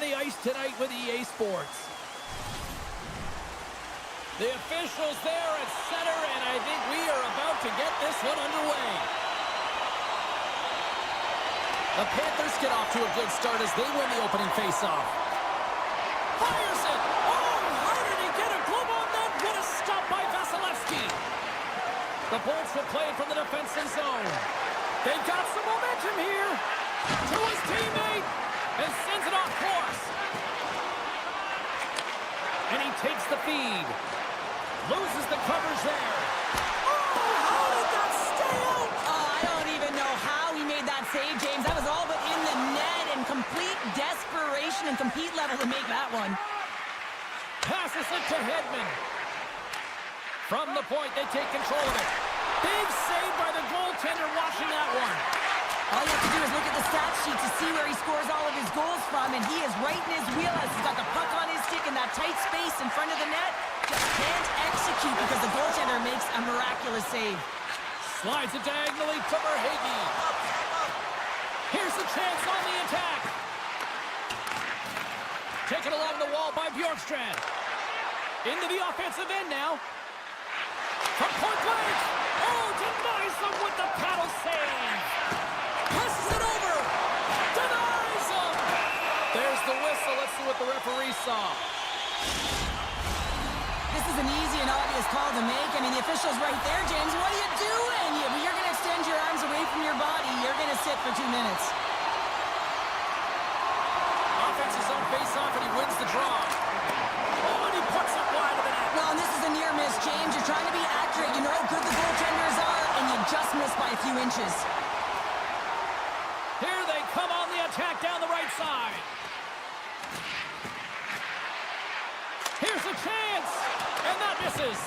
the ice tonight with EA Sports. The officials there at center, and I think we are about to get this one underway. The Panthers get off to a good start as they win the opening faceoff. Fires it! Oh, how did he get a glove on that? What a stop by Vasilevsky! The Bolts will play it from the defensive zone. They've got some momentum here. To his teammate, and sends it off course. And he takes the feed. Loses the covers there. Oh, how did that stay out? Oh, I don't even know how he made that save, James. That was all but in the net and complete desperation and compete level to make that one. Passes it to Hedman. From the point, they take control of it. Big save by the goaltender watching that one. All you have to do is look at the stat sheet to see where he scores all of his goals from, and he is right in his wheelhouse. He's got the puck on his stick in that tight space in front of the net. Just can't execute because the goaltender makes a miraculous save. Slides it diagonally to Verhaeghe. Here's the chance on the attack. Taken along the wall by Bjorkstrand. Into the offensive end now. From point blank. Oh, denies them with the paddle save. Passes it over. Denies him. There's the whistle. Let's see what the referee saw. This is an easy and obvious call to make. I mean, the official's right there, James. What are you doing? You're going to extend your arms away from your body. You're going to sit for 2 minutes. Offensive zone face-off, and he wins the draw. Oh, and he puts it wide of the net. Well, and this is a near miss, James. You're trying to be accurate. You know how good the goaltenders are, and you just miss by a few inches. Here they come on the attack down the right side. Here's a chance, and that misses.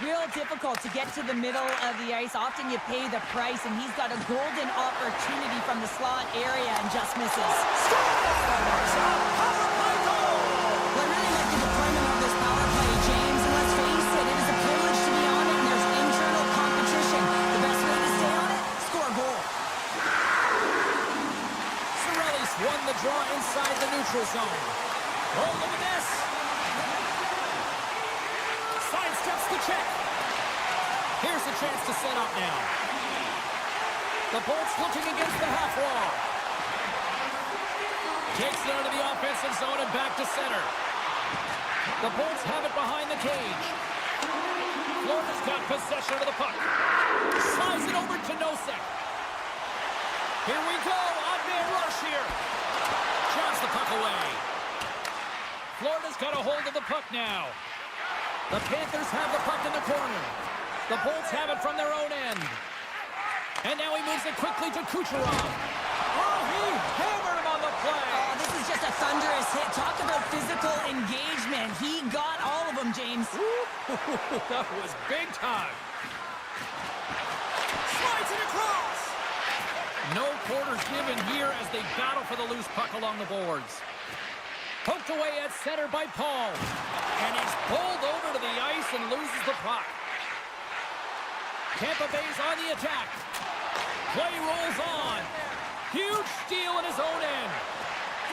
Real difficult to get to the middle of the ice. Often you pay the price, and he's got a golden opportunity from the slot area and just misses. Scores! A power play goal! Well, I really like the deployment of this power play, James, and let's face it, it is a privilege to be on it, and there's internal competition. The best way to stay on it, score a goal. Cirelli's won the draw inside the neutral zone. Oh, look at this! Sidesteps the check. Here's a chance to set up now. The Bolts looking against the half wall. Takes it out of the offensive zone and back to center. The Bolts have it behind the cage. Florida's got possession of the puck. Slides it over to Nosek. Here we go. Odd-man rush here. Shots the puck away. Florida's got a hold of the puck now. The Panthers have the puck in the corner. The Bolts have it from their own end. And now he moves it quickly to Kucherov. Oh, he hammered him on the play. Oh, this is just a thunderous hit. Talk about physical engagement. He got all of them, James. That was big time. Slides it across. No quarters given here as they battle for the loose puck along the boards. Poked away at center by Paul. And he's pulled over to the ice and loses the puck. Tampa Bay's on the attack. Play rolls on. Huge steal in his own end.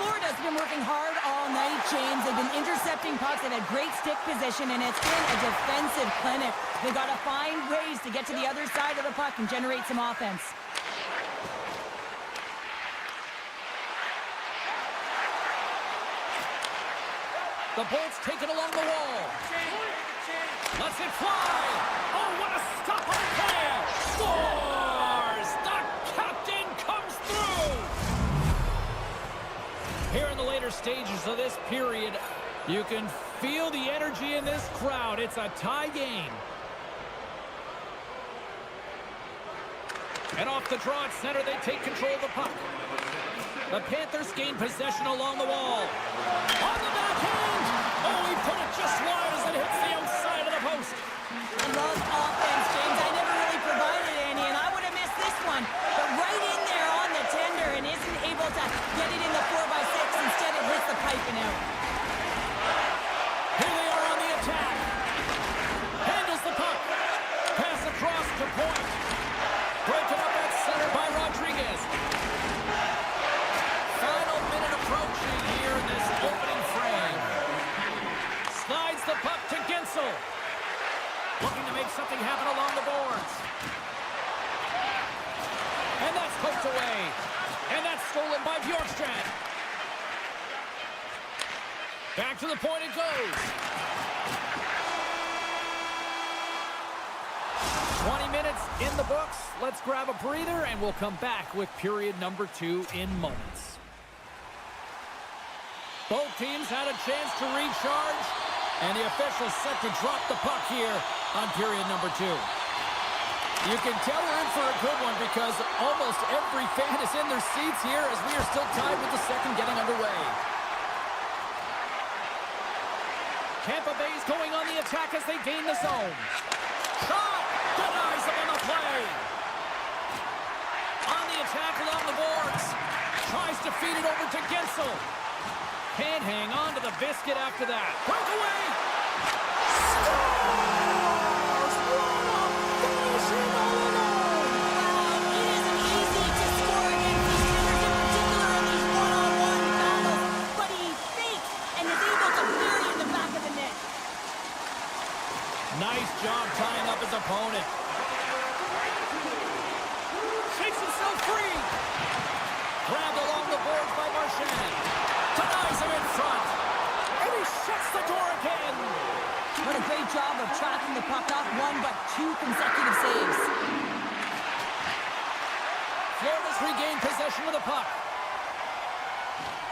Florida's been working hard all night, James. They've been intercepting pucks at a great stick position, and it's been a defensive clinic. They've got to find ways to get to the other side of the puck and generate some offense. The Bolts take it along the wall. Lets it fly. Oh, what a stop on the play. Scores! The captain comes through. Here in the later stages of this period, you can feel the energy in this crowd. It's a tie game. And off the draw at center, they take control of the puck. The Panthers gain possession along the wall. On the backhand! Oh, he put it just wide as it hits the outside of the post. I love offense, James. I never really provided any, and I would have missed this one. But right in there on the tender and isn't able to get it in the 4x6. Instead, it hits the pipe and out. Here they are on the attack. Handles the puck. Pass across to point. Broken up at center by Rodriguez. Final minute approaching here in this Back to the point it goes. 20 minutes in the books. Let's grab a breather, and we'll come back with period number 2 in moments. Both teams had a chance to recharge, and the officials set to drop the puck here on period number 2. You can tell we're in for a good one because almost every fan is in their seats here as we are still tied with the second getting underway. Tampa Bay's going on the attack as they gain the zone. Shot! Denies him on the play. On the attack along the boards. Tries to feed it over to Gensel. Can't hang on to the biscuit after that. Breakaway! Scores! What a finishing all alone! It isn't easy to score against these hitters, in particular in these one-on-one battles, but he fakes and is able to bury in the back of the net. Nice job tying up his opponent. Shakes himself free. Grabbed along the boards by Marchand. Denies him in front. And he shuts the door again. What a great job of tracking the puck, not one but 2 consecutive saves. Florida's regained possession of the puck.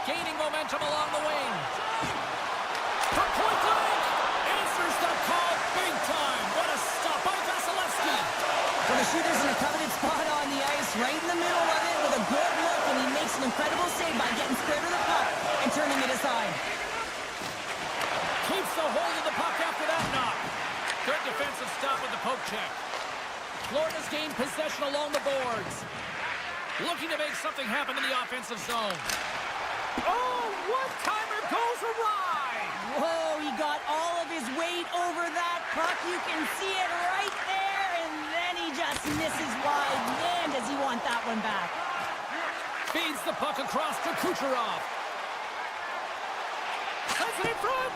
Gaining momentum along the wing. From point blank. Answers the call big time. What a stop by Vasilevsky. Well, the shooter's in a coveted spot on the ice, right in the middle of it with a good look, and he makes an incredible save by getting square to the puck and turning it aside. Keeps the hold of the puck after that knock. Good defensive stop with the poke check. Florida's gained possession along the boards. Looking to make something happen in the offensive zone. Oh, one-timer goes awry. Whoa, he got all of his weight over that puck. You can see it right there, and then he just misses wide. Man, does he want that one back. Feeds the puck across to Kucherov. Sends it in front.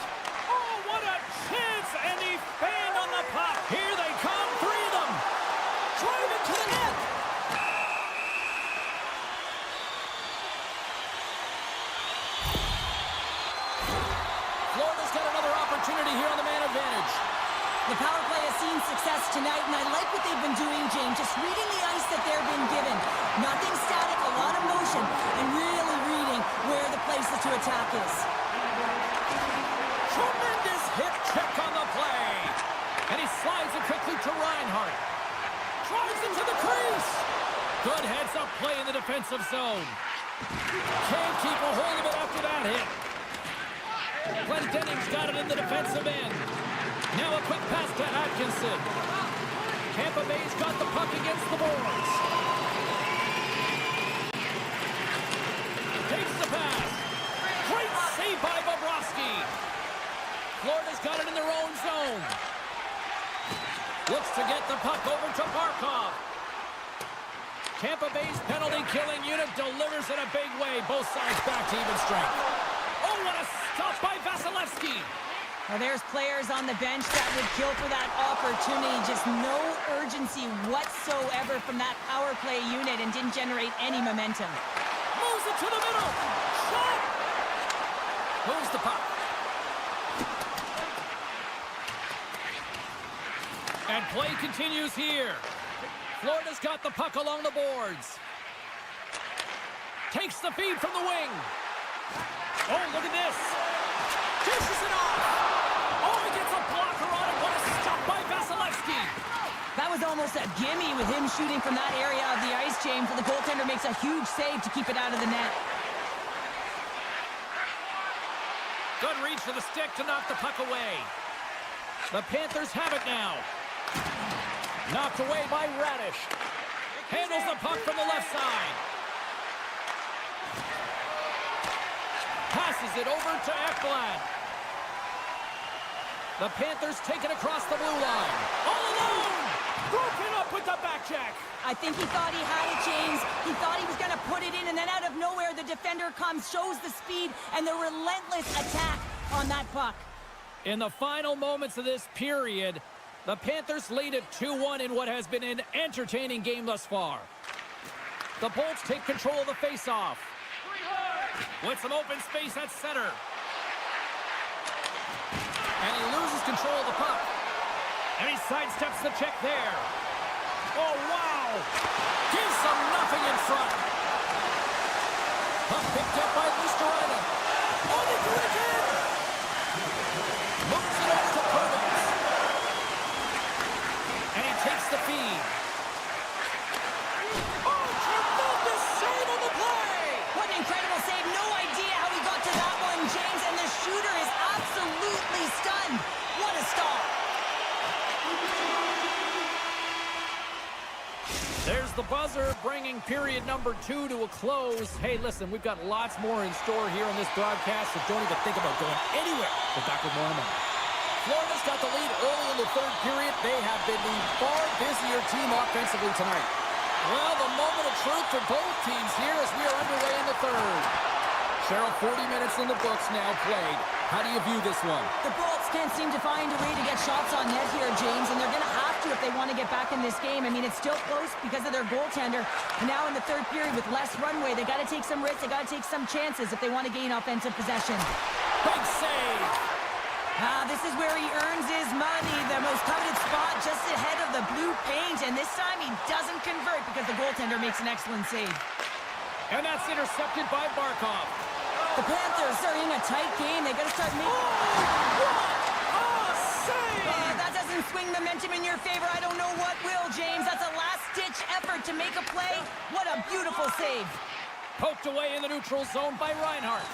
Oh, what a chance, and he banged on the puck. Here they come, 3 of them. Drive it to the net. Florida's got another opportunity here on the man advantage. The power play has seen success tonight, and I like what they've been doing, James. Just reading the ice that they've been given. Nothing static, a lot of motion, and really reading where the places to attack is. Tremendous hip check on the play. And he slides it quickly to Reinhart. Drives into the crease. Good heads-up play in the defensive zone. Can't keep a hold of it after that hit. Glendening's got it in the defensive end. Now a quick pass to Atkinson. Tampa Bay's got the puck against the boards. Takes the pass. Great save by Bobrovsky. Florida's got it in their own zone. Looks to get the puck over to Barkov. Tampa Bay's penalty-killing unit delivers in a big way. Both sides back to even strength. Oh, what a stop by Vasilevsky. Well, there's players on the bench that would kill for that opportunity. Just no urgency whatsoever from that power play unit and didn't generate any momentum. Moves it to the middle. Shot. Moves the puck. And play continues here. Florida's got the puck along the boards. Takes the feed from the wing. Oh, look at this. Dishes it off. Oh, he gets a blocker on it. What a stop by Vasilevsky. That was almost a gimme with him shooting from that area of the ice, James, and the goaltender makes a huge save to keep it out of the net. Good reach to the stick to knock the puck away. The Panthers have it now. Knocked away by Radish. Handles the puck from the left side. Passes it over to Ekblad. The Panthers take it across the blue line. All alone! Broken up with the back check. I think he thought he had it, James. He thought he was going to put it in, and then out of nowhere, the defender comes, shows the speed, and the relentless attack on that puck. In the final moments of this period, the Panthers lead at 2-1 in what has been an entertaining game thus far. The Bolts take control of the face-off. With some open space at center. And he loses control of the puck. And he sidesteps the check there. Oh, wow! Gives them nothing in front. Puck picked up by Lusterinen. Oh, they do it again! Moves it over to Perkins. And he takes the feed. Oh, tremendous save on the play! What an incredible save. No idea how he got to that one, James. And the shooter is absolutely stunned. What a stop. There's the buzzer, bringing period number 2 to a close. Hey, listen, we've got lots more in store here on this broadcast, so don't even think about going anywhere. We're back with more in a moment. Florida's got the lead early in the third period. They have been the far busier team offensively tonight. Well, the moment of truth for both teams here as we are underway in the third. Cheryl, 40 minutes in the books now played. How do you view this one? The Bolts can't seem to find a way to get shots on net here, James, and they're going to have to if they want to get back in this game. I mean, it's still close because of their goaltender. And now in the third period with less runway, they got to take some risks. They got to take some chances if they want to gain offensive possession. Big save! This is where he earns his money. The most coveted spot just ahead of the blue paint. And this time he doesn't convert because the goaltender makes an excellent save. And that's intercepted by Barkov. The Panthers are in a tight game. They got to start making... Oh, save! That doesn't swing momentum in your favor. I don't know what will, James. That's a last-ditch effort to make a play. What a beautiful save. Poked away in the neutral zone by Reinhart.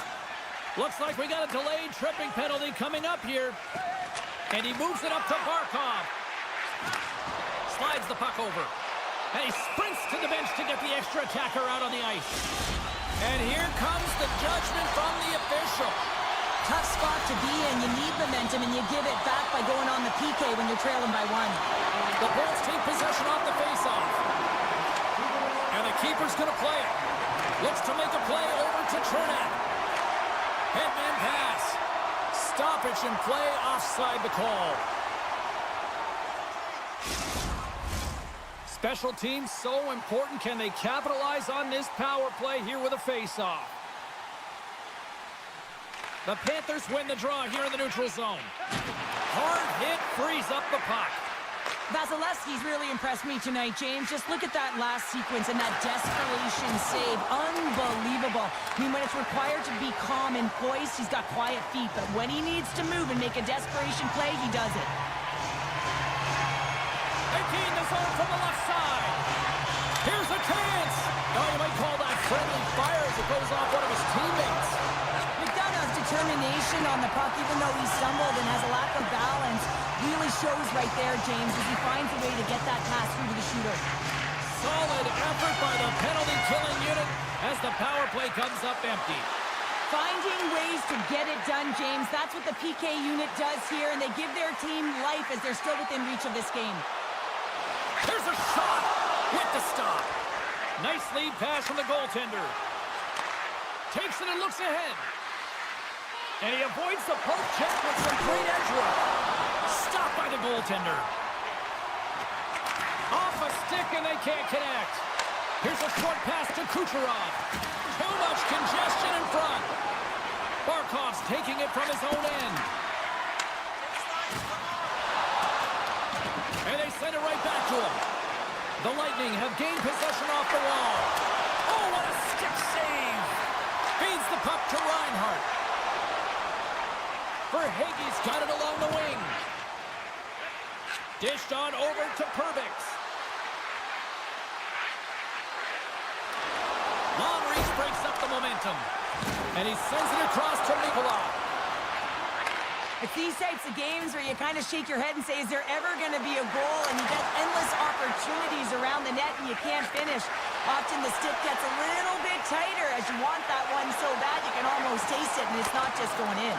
Looks like we got a delayed tripping penalty coming up here. And he moves it up to Barkov. Slides the puck over. And he sprints to the bench to get the extra attacker out on the ice. And here comes the judgment from the official. Tough spot to be in. You need momentum, and you give it back by going on the PK when you're trailing by 1. The Bolts take possession off the faceoff. And the keeper's going to play it. Looks to make a play over to Trinidad. Headman pass. Stoppage in play, offside the call. Special teams so important. Can they capitalize on this power play here with a face-off? The Panthers win the draw here in the neutral zone. Hard hit frees up the puck. Vasilevsky's really impressed me tonight, James. Just look at that last sequence and that desperation save. Unbelievable. I mean, when it's required to be calm and poised, he's got quiet feet. But when he needs to move and make a desperation play, he does it. They gain the zone from the left side. Here's a chance. Oh, you might call that friendly fire as it goes off one of his teammates. McDonough's determination on the puck, even though he stumbled and has a lack of balance, really shows right there, James, as he finds a way to get that pass through to the shooter. Solid effort by the penalty-killing unit as the power play comes up empty. Finding ways to get it done, James. That's what the PK unit does here, and they give their team life as they're still within reach of this game. Here's a shot with the stop. Nice lead pass from the goaltender. Takes it and looks ahead. And he avoids the poke check with some great edge work. Stopped by the goaltender. Off a stick and they can't connect. Here's a short pass to Kucherov. Too much congestion in front. Barkov's taking it from his own end. And they send it right back to him. The Lightning have gained possession off the wall. Oh, what a stick save. Feeds the puck to Reinhart. Verhaeghe's got it along the wing. Dished on over to Perbix. Long reach breaks up the momentum. And he sends it across to Nikolai. It's these types of games where you kind of shake your head and say, is there ever going to be a goal? And you get endless opportunities around the net and you can't finish. Often the stick gets a little bit tighter as you want that one so bad you can almost taste it, and it's not just going in.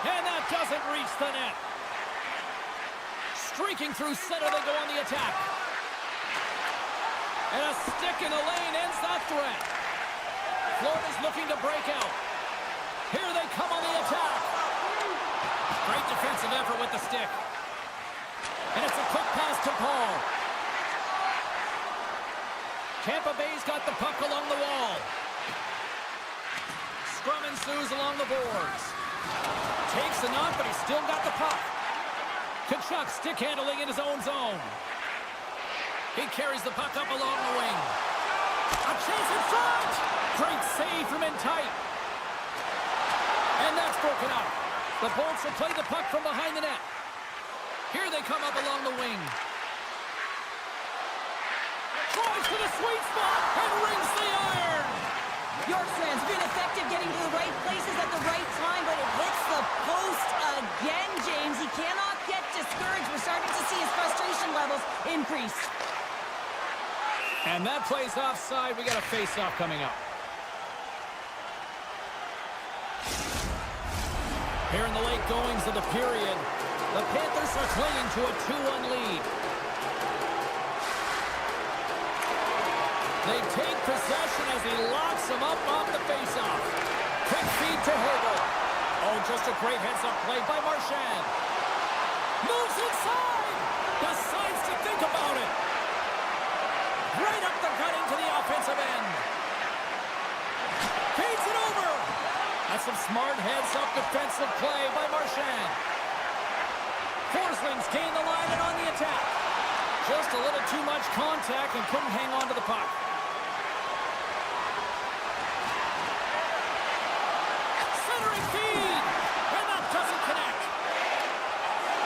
And that doesn't reach the net. Streaking through center, they go on the attack. And a stick in the lane ends that threat. Florida's looking to break out. Here they come on the attack. Great defensive effort with the stick. And it's a quick pass to Paul. Tampa Bay's got the puck along the wall. Scrum ensues along the boards. Takes the knock, but he's still got the puck. Kachuk stick handling in his own zone. He carries the puck up along the wing. A chance in front! Great save from in tight. And that's broken up. The Bolts will play the puck from behind the net. Here they come up along the wing. Tries to the sweet spot and rings the iron. Bjorkstrand's been effective getting to the right places at the right time, but it hits the post again, James. He cannot get discouraged. We're starting to see his frustration levels increase. And that plays offside. We got a face-off coming up. Here in the late goings of the period, the Panthers are clinging to a 2-1 lead. They take possession as he locks them up off the faceoff. Quick feed to Hagel. Oh, just a great heads-up play by Marchand. Moves inside. Decides to think about it. Right up the gut into the offensive end. Feeds it over. That's some smart heads-up defensive play by Marchand. Forslings gain the line and on the attack. Just a little too much contact and couldn't hang on to the puck. Centering feed. And that doesn't connect.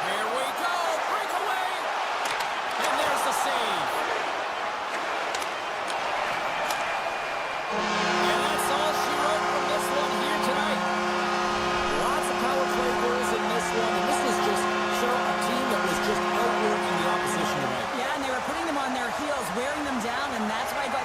Here we go. Breakaway. And there's the save. And that's all she wrote from this one here tonight. Lots of power play goals in this one. And this was just a team that was just outworking the opposition tonight. Yeah, and they were putting them on their heels, wearing them down, and that's why I got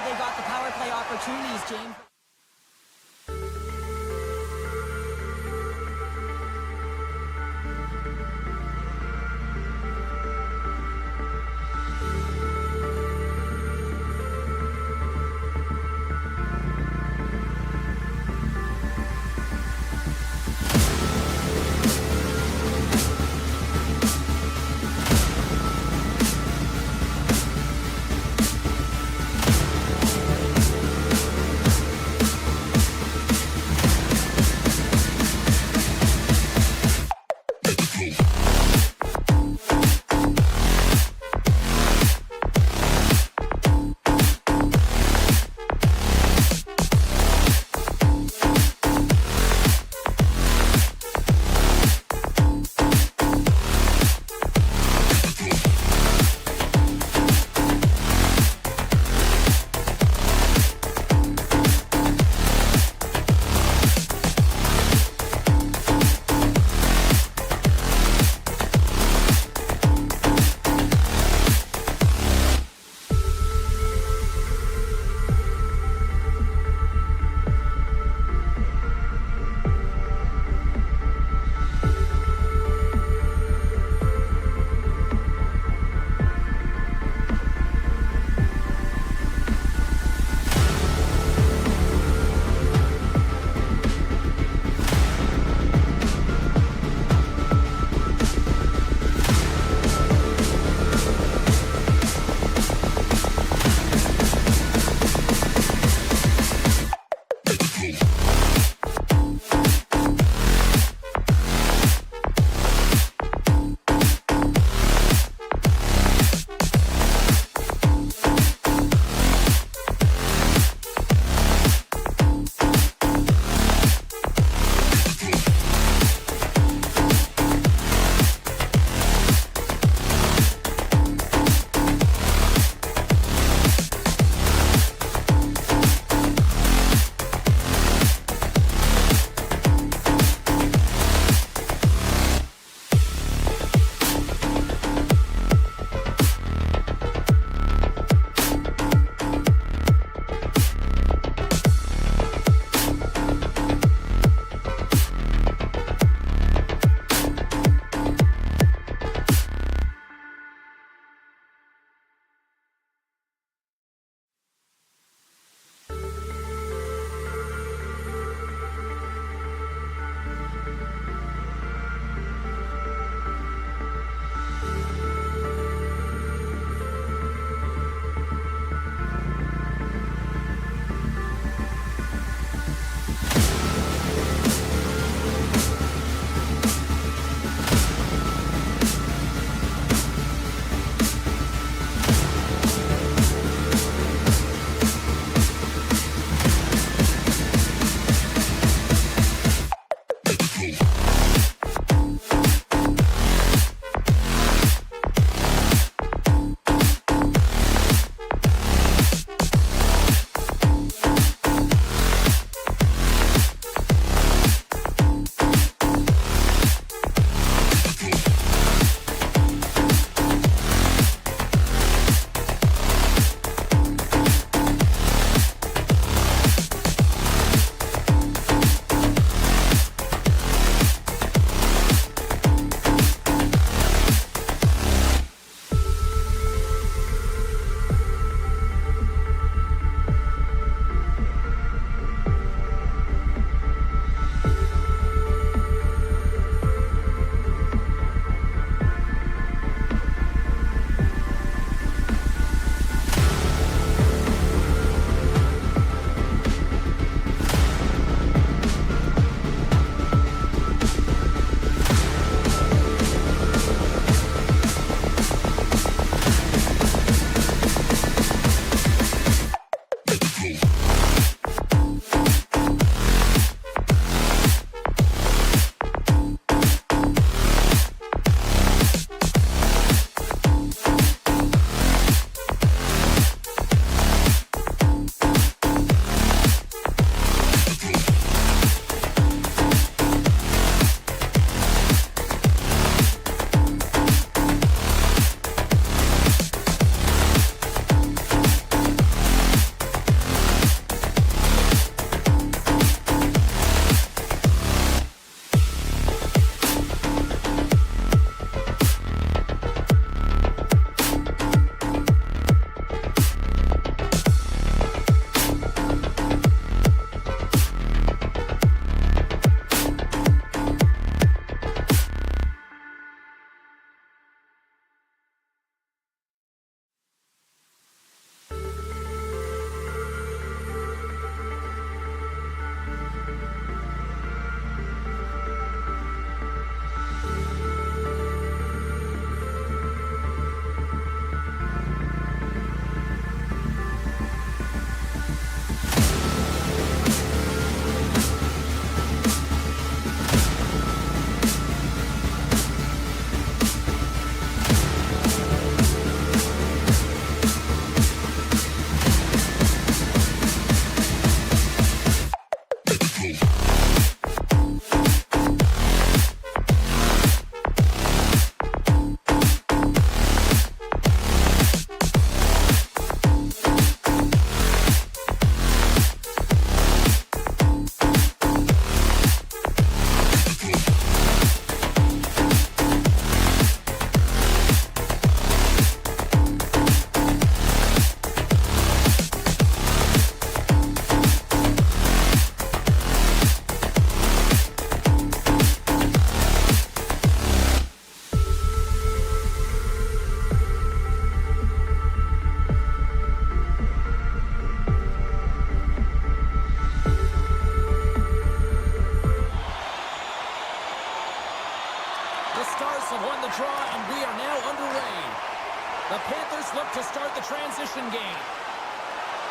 possession game.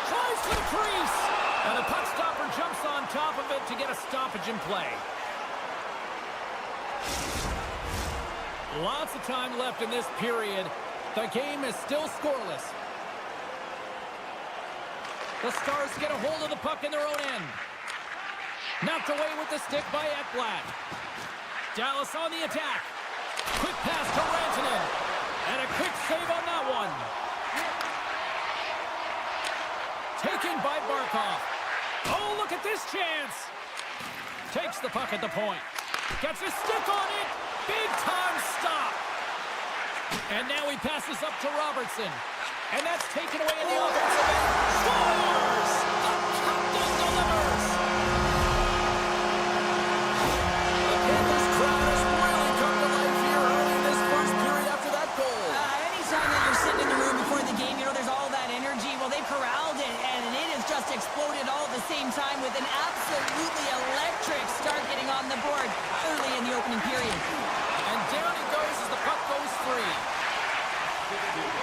Tries to the crease. And the puck stopper jumps on top of it to get a stoppage in play. Lots of time left in this period. The game is still scoreless. The Stars get a hold of the puck in their own end. Knocked away with the stick by Ekblad. Dallas on the attack. Quick pass to Rantanen. And a quick save on that one. Taken by Barkov. Oh, look at this chance. Takes the puck at the point. Gets a stick on it. Big time stop. And now he passes up to Robertson. And that's taken away in the offensive end. Scores! The captain delivers! The Panthers crowd has really come to life here early in this first period after that goal. Anytime that you're sitting in the room before the game, you know, there's all that energy. Well, they corralled it, and it has just exploded all at the same time with an absolutely electric start getting on the board early in the opening period. And down he goes as the puck goes free.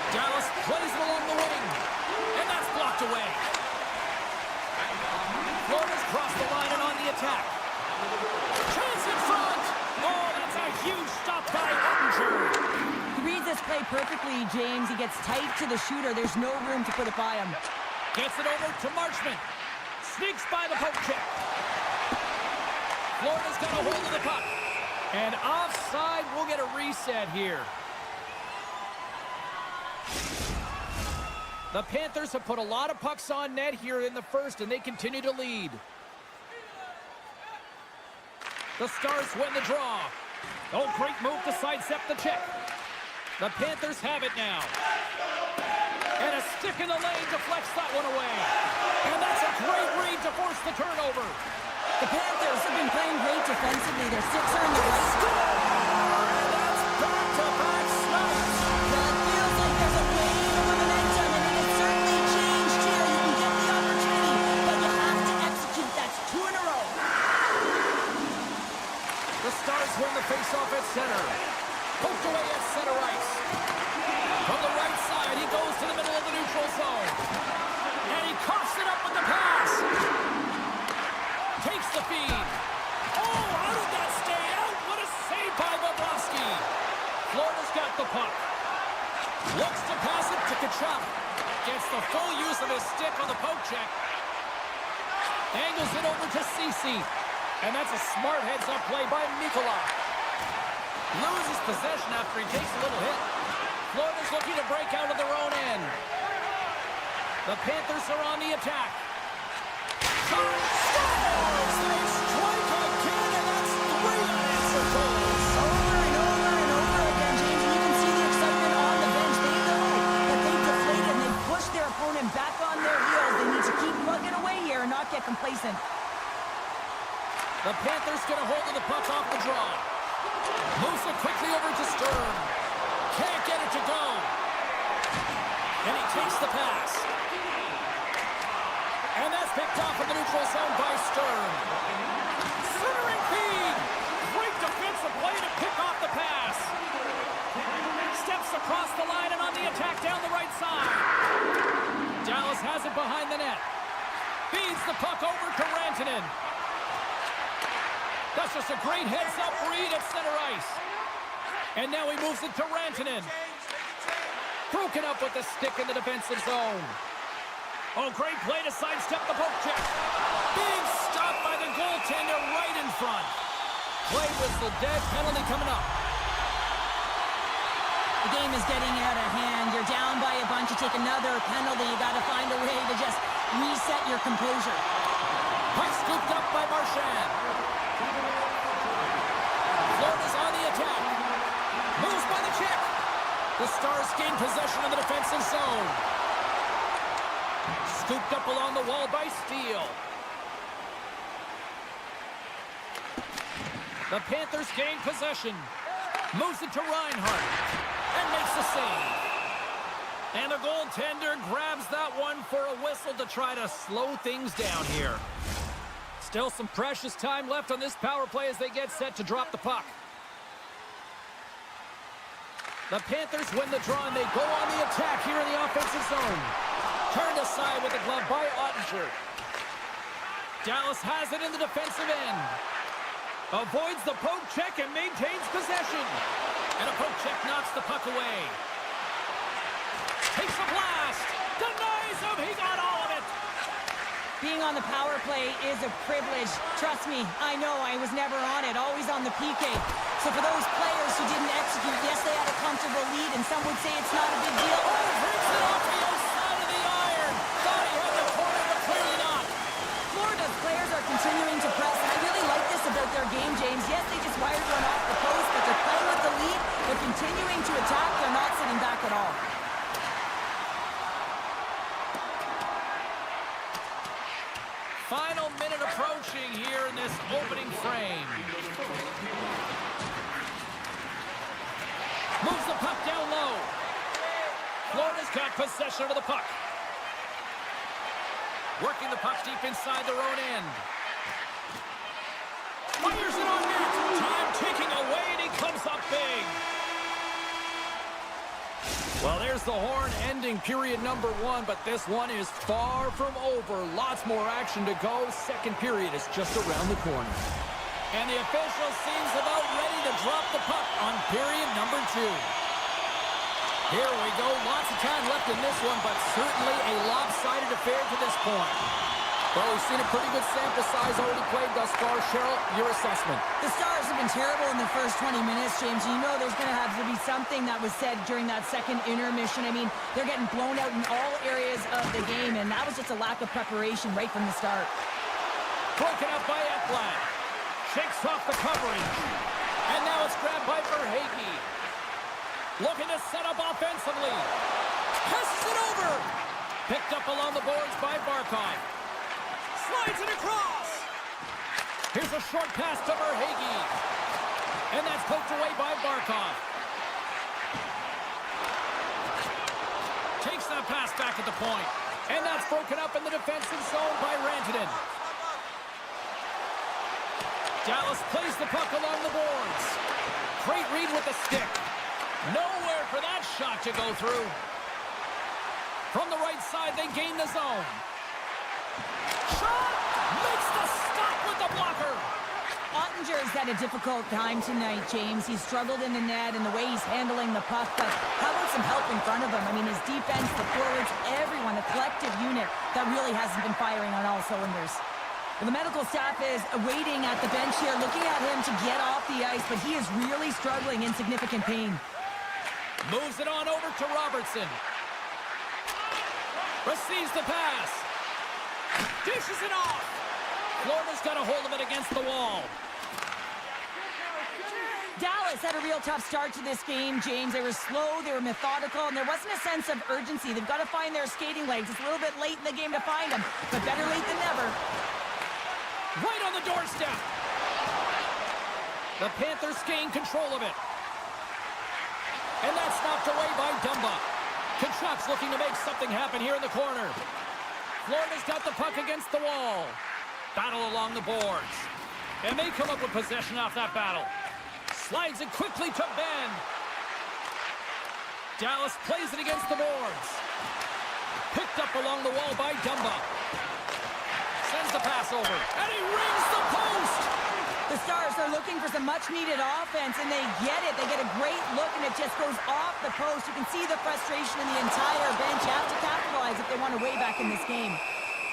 Dallas plays it along the wing. And that's blocked away. Florida's crossed the line and on the attack. Chance in front. Oh, that's a huge stop by Ottinger. He reads this play perfectly, James. He gets tight to the shooter. There's no room to put it by him. Gets it over to Marchment. Sneaks by the poke check. Florida's got a hold of the puck. And offside, we'll get a reset here. The Panthers have put a lot of pucks on net here in the first, and they continue to lead. The Stars win the draw. Oh, great move to sidestep the check. The Panthers have it now. And a stick in the lane deflects that one away. And that's a great read to force the turnover. The Panthers have been playing great defensively. Their sticks are in the right. And that's back-to-back snaps. It feels like there's a wave of momentum, and it has certainly changed here. You can get the opportunity, but you have to execute. That's 2 in a row. The Stars win the face-off at center. Poked away at center ice. From the right side, he goes to the middle of the neutral zone. And he coughs it up with the pass. Takes the feed. Oh, how did that stay out? What a save by Bobrovsky. Florida's got the puck. Looks to pass it to Kachuk. Gets the full use of his stick on the poke check. Angles it over to Ceci. And that's a smart heads-up play by Mikula. Loses possession after he takes a little hit. Florida's looking to break out of their own end. The Panthers are on the attack. Scores! They strike again, and that's 3 unanswered goals. Over and over and over again, James, and you can see the excitement on the bench. They know that they've deflated and they've pushed their opponent back on their heels. They need to keep plugging away here and not get complacent. The Panthers get a hold of the puck off the draw. Moves it quickly over to Stern. Can't get it to go. And he takes the pass. And that's picked off in the neutral zone by Stern. Centering feed. Great defensive play to pick off the pass. Steps across the line and on the attack down the right side. Dallas has it behind the net. Feeds the puck over to Rantanen. That's just a great heads-up read at center ice. And now he moves it to Rantanen. Broken up with the stick in the defensive zone. Oh, great play to sidestep the poke check. Big stop by the goaltender right in front. Play whistle dead, penalty coming up. The game is getting out of hand. You're down by a bunch. You take another penalty. You got to find a way to just reset your composure. Puck scooped up by Marchand. Florida's on the attack. Moves by the check. The Stars gain possession of the defensive zone. Scooped up along the wall by Steele. The Panthers gain possession. Moves it to Reinhart. And makes the save. And the goaltender grabs that one for a whistle to try to slow things down here. Still some precious time left on this power play as they get set to drop the puck. The Panthers win the draw and they go on the attack here in the offensive zone. Turned aside with the glove by Ottinger. Dallas has it in the defensive end. Avoids the poke check and maintains possession. And a poke check knocks the puck away. Takes a blast. Denies him. He got all of it. Being on the power play is a privilege. Trust me, I know I was never on it, always on the PK. So for those players who didn't execute, yes, they had a comfortable lead, and some would say it's not a big deal. Oh, breaks it off the outside of the iron. Thought he had the corner, but clearly not. Florida's players are continuing to press, and I really like this about their game, James. Yes, they just wired one off the post, but they're playing with the lead. They're continuing to attack. They're not sitting back at all. Final minute approaching here in this opening frame. Moves the puck down low. Florida's got possession of the puck. Working the puck deep inside their own end. Fires it on net. Time ticking away, and he comes up big. Well, there's the horn ending period number 1, but this one is far from over. Lots more action to go. Second period is just around the corner. And the official seems about ready to drop the puck on period number 2. Here we go. Lots of time left in this one, but certainly a lopsided affair to this point. Well, we've seen a pretty good sample size already played thus far. Cheryl, your assessment. The Stars have been terrible in the first 20 minutes, James. You know there's going to have to be something that was said during that second intermission. I mean, they're getting blown out in all areas of the game, and that was just a lack of preparation right from the start. Broken up by Ekblad. Shakes off the coverage. And now it's grabbed by Verhaeghe. Looking to set up offensively. Passes it over. Picked up along the boards by Barkov. Slides it across. Here's a short pass to Verhaeghe. And that's poked away by Barkov. Takes that pass back at the point. And that's broken up in the defensive zone by Rantanen. Dallas plays the puck along the boards. Great read with the stick. Nowhere for that shot to go through. From the right side, they gain the zone. Shot! Makes the stop with the blocker. Ottinger has had a difficult time tonight, James. He's struggled in the net and the way he's handling the puck, but how about some help in front of him? I mean, his defense, the forwards, everyone, a collective unit that really hasn't been firing on all cylinders. Well, the medical staff is waiting at the bench here, looking at him to get off the ice, but he is really struggling in significant pain. Moves it on over to Robertson. Receives the pass. Dishes it off. Florida's got a hold of it against the wall. Dallas had a real tough start to this game, James. They were slow, they were methodical, and there wasn't a sense of urgency. They've got to find their skating legs. It's a little bit late in the game to find them, but better late than never. Right on the doorstep. The Panthers gain control of it. And that's knocked away by Dumba. Kachuk's looking to make something happen here in the corner. Florida's got the puck against the wall. Battle along the boards. And they come up with possession off that battle. Slides it quickly to Ben. Dallas plays it against the boards. Picked up along the wall by Dumba. Sends the pass over. And he rings the post. The Stars are looking for some much-needed offense, and they get it. They get a great look, and it just goes off the post. You can see the frustration in the entire bench. You have to capitalize if they want to way back in this game.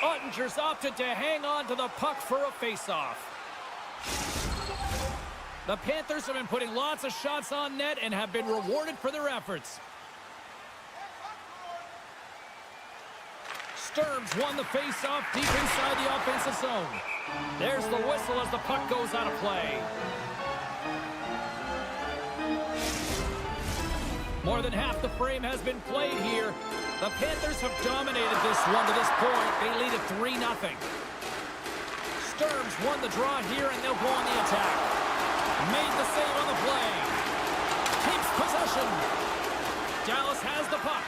Ottinger's opted to hang on to the puck for a face-off. The Panthers have been putting lots of shots on net and have been rewarded for their efforts. Sturms won the face-off deep inside the offensive zone. There's the whistle as the puck goes out of play. More than half the frame has been played here. The Panthers have dominated this one to this point. They lead at 3-0. Sturms won the draw here, and they'll go on the attack. Made the save on the play. Keeps possession. Dallas has the puck.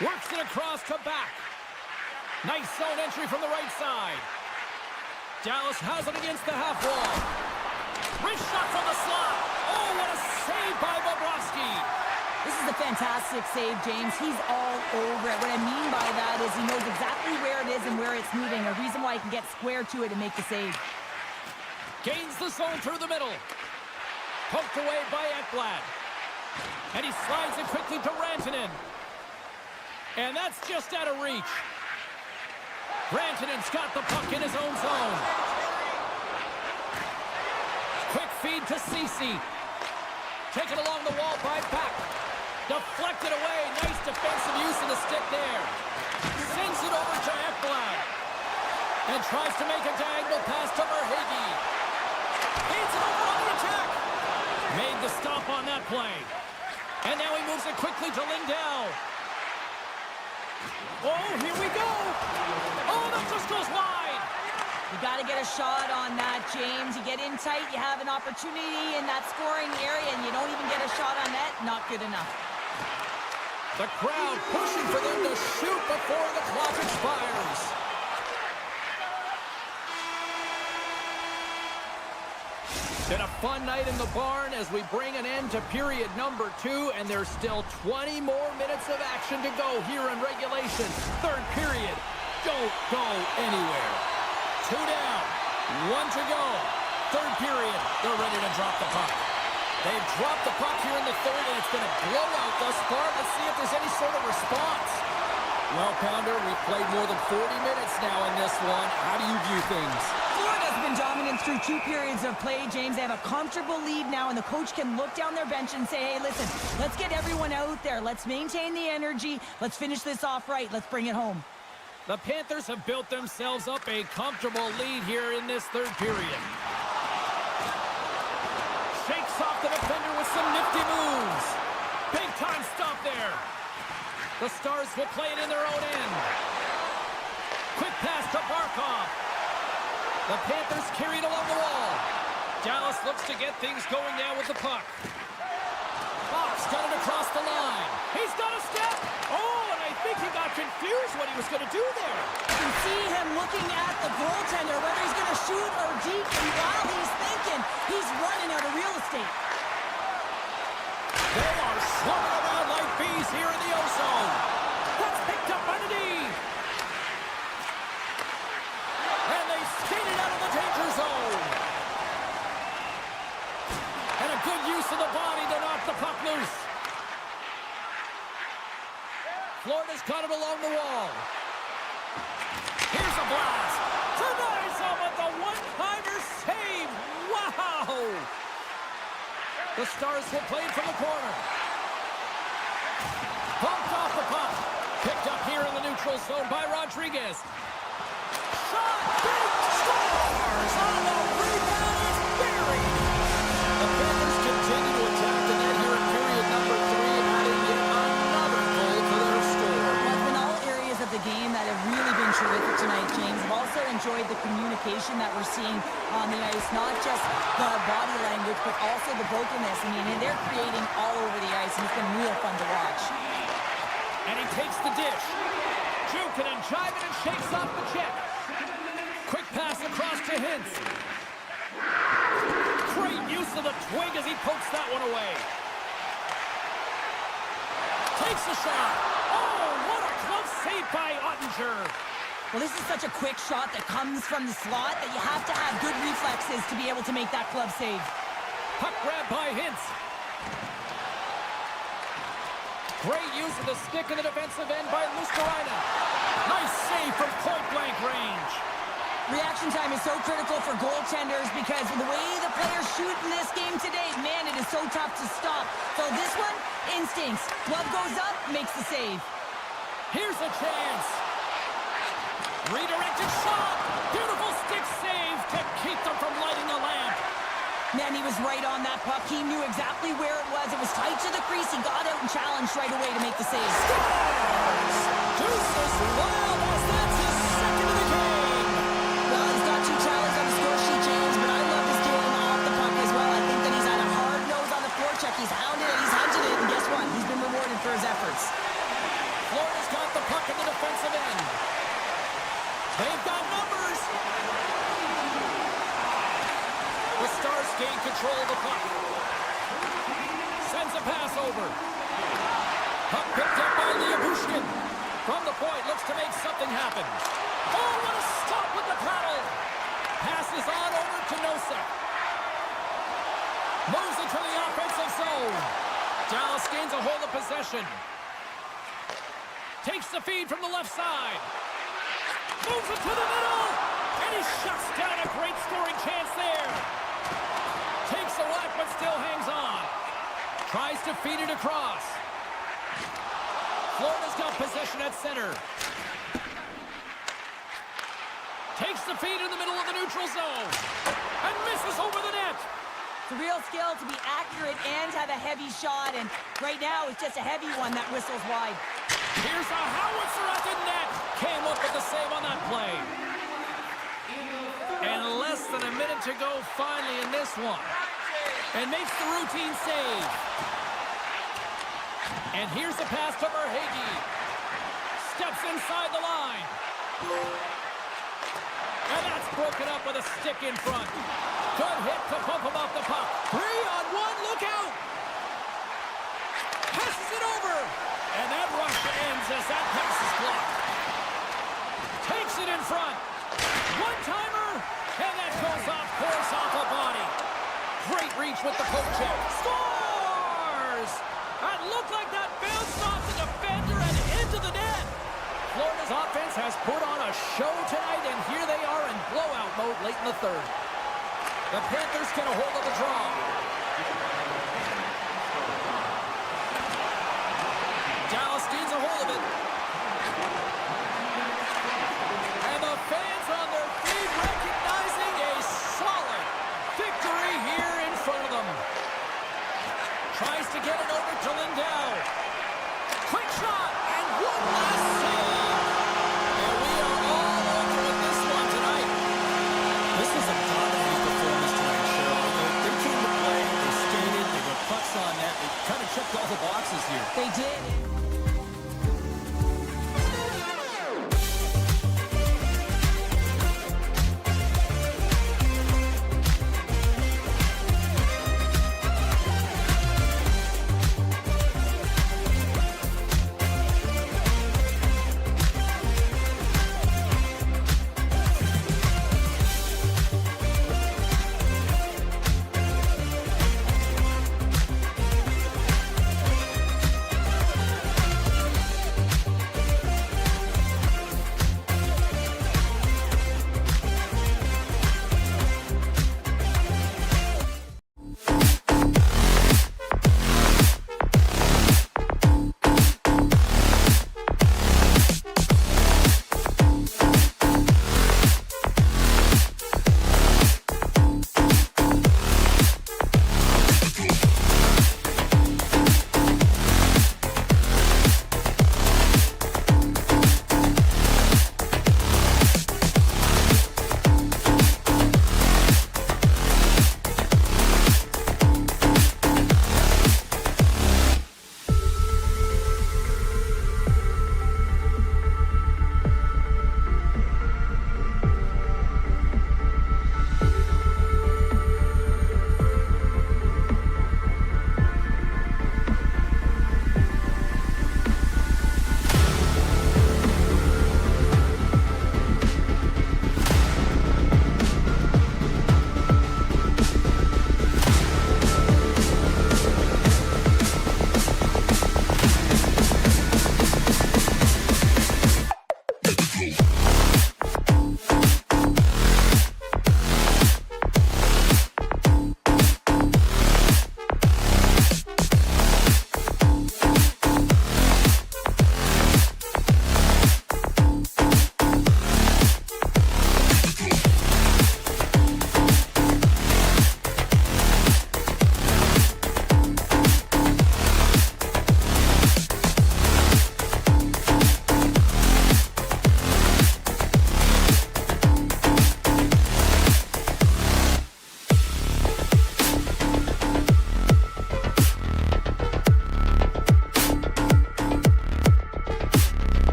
Works it across to back. Nice zone entry from the right side. Dallas has it against the half wall. Wrist shot from the slot. Oh, what a save by Bobrovsky. This is a fantastic save, James. He's all over it. What I mean by that is he knows exactly where it is and where it's moving, a reason why he can get square to it and make the save. Gains the zone through the middle. Poked away by Ekblad. And he slides it quickly to Rantanen. And that's just out of reach. Rantanen's got the puck in his own zone. Quick feed to Ceci. Taken along the wall by Pack. Deflected away. Nice defensive use of the stick there. Sends it over to Ekblad. And tries to make a diagonal pass to Verhaeghe. Feeds it over on the attack. Made the stop on that play. And now he moves it quickly to Lindell. Oh, here we go. Oh, that just goes wide. You got to get a shot on that, James. You get in tight, you have an opportunity in that scoring area, and you don't even get a shot on net. Not good enough. The crowd pushing for them to shoot before the clock expires. Been a fun night in the barn as we bring an end to period number 2, and there's still 20 more minutes of action to go here in regulation. Third period. Don't go anywhere. 2 down, 1 to go. Third period. They're ready to drop the puck. They've dropped the puck here in the third, and it's been a blowout thus far. Let's see if there's any sort of response. Well, Pounder, we've played more than 40 minutes now in this one. How do you view things? Florida's been dominant through 2 periods of play, James. They have a comfortable lead now, and the coach can look down their bench and say, hey, listen, let's get everyone out there. Let's maintain the energy. Let's finish this off right. Let's bring it home. The Panthers have built themselves up a comfortable lead here in this third period. Shakes off the defender with some nifty moves. Big time stop there. The Stars will play it in their own end. Quick pass to Barkov. The Panthers carried along the wall. Dallas looks to get things going now with the puck. Fox got it across the line. He's got a step. Oh, and I think he got confused what he was going to do there. You can see him looking at the goaltender, whether he's going to shoot or deke, and while he's thinking, he's running out of real estate. They are swarming around like bees here in the O-zone. That's picked up by the D. And they skated out of the danger zone. And a good use of the body to knock the puck loose. Florida's got it along the wall. Here's a blast. Tonight's with the one-timer save. Wow. The Stars will play it from the corner. Bumped off the puck. Picked up here in the neutral zone by Rodriguez. Shot! Big Stars on the rebound is buried. The Panthers continue to attack the net here in period number 3, adding yet another goal to their score. Well, it's been all areas of the game that have really been terrific tonight, James. I've also enjoyed the communication that we're seeing on the ice, not just the body language, but also the vocalness. I mean, they're creating all over the ice, and it's been real fun to watch. And he takes the dish. Jukin and jiving and shakes off the check. Quick pass across to Hintz. Great use of the twig as he pokes that one away. Takes the shot. Oh, what a close save by Ottinger. Well, this is such a quick shot that comes from the slot that you have to have good reflexes to be able to make that glove save. Puck grab by Hintz. Great use of the stick in the defensive end by Luskarainen. Nice save from point-blank range. Reaction time is so critical for goaltenders because of the way the players shoot in this game today, man, it is so tough to stop. So this one, instincts. Glove goes up, makes the save. Here's a chance. Redirected shot. Beautiful stick save to keep them from lighting the lamp. Man, he was right on that puck. He knew exactly where it was. It was tight to the crease. He got out and challenged right away to make the save. Scores! Deuces YFalubaz, that's his second of the game. Well, he's got 2 challenges on the score sheet, James, but I love his game off the puck as well. I think that he's had a hard nose on the forecheck. He's hounded it, he's hunted it, and guess what? He's been rewarded for his efforts. Florida's got the puck in the defensive end. They've got numbers. The Stars gain control of the puck. Sends it pass over. Puck picked up by Leobushkin. From the point, looks to make something happen. Oh, what a stop with the paddle. Passes on over to Nosek. Moves it to the offensive zone. Dallas gains a hold of possession. Takes the feed from the left side. Moves it to the middle. And he shuts down a great scoring chance there. Takes the whack, but still hangs on. Tries to feed it across. Florida's got possession at center. Takes the feed in the middle of the neutral zone. And misses over the net. It's a real skill to be accurate and have a heavy shot, and right now it's just a heavy one that whistles wide. Here's a howitzer at the net. Came up with the save on that play. And less than a minute to go finally in this one. And makes the routine save. And here's the pass to Verhaeghe. Steps inside the line. And that's broken up with a stick in front. Good hit to pump him off the puck. 3-on-1, look out! Passes it over. And that rush ends as that pass is blocked. Takes it in front. One-timer. And that goes off course off a body. Great reach with the poke check. Scores! That looked like that bounced off the defender and into the net. Florida's offense has put on a show tonight, and here they are in blowout mode late in the third. The Panthers get a hold of the draw. Dallas gains a hold of it. And the fans on their feet recognizing a solid victory here in front of them. Tries to get it over to Lindell. Quick shot, and one last save. And we are all over with this one tonight. This was a dominating performance tonight, Cheryl. They came to play, they skated, they got pucks on net. They kind of checked all the boxes here. They did.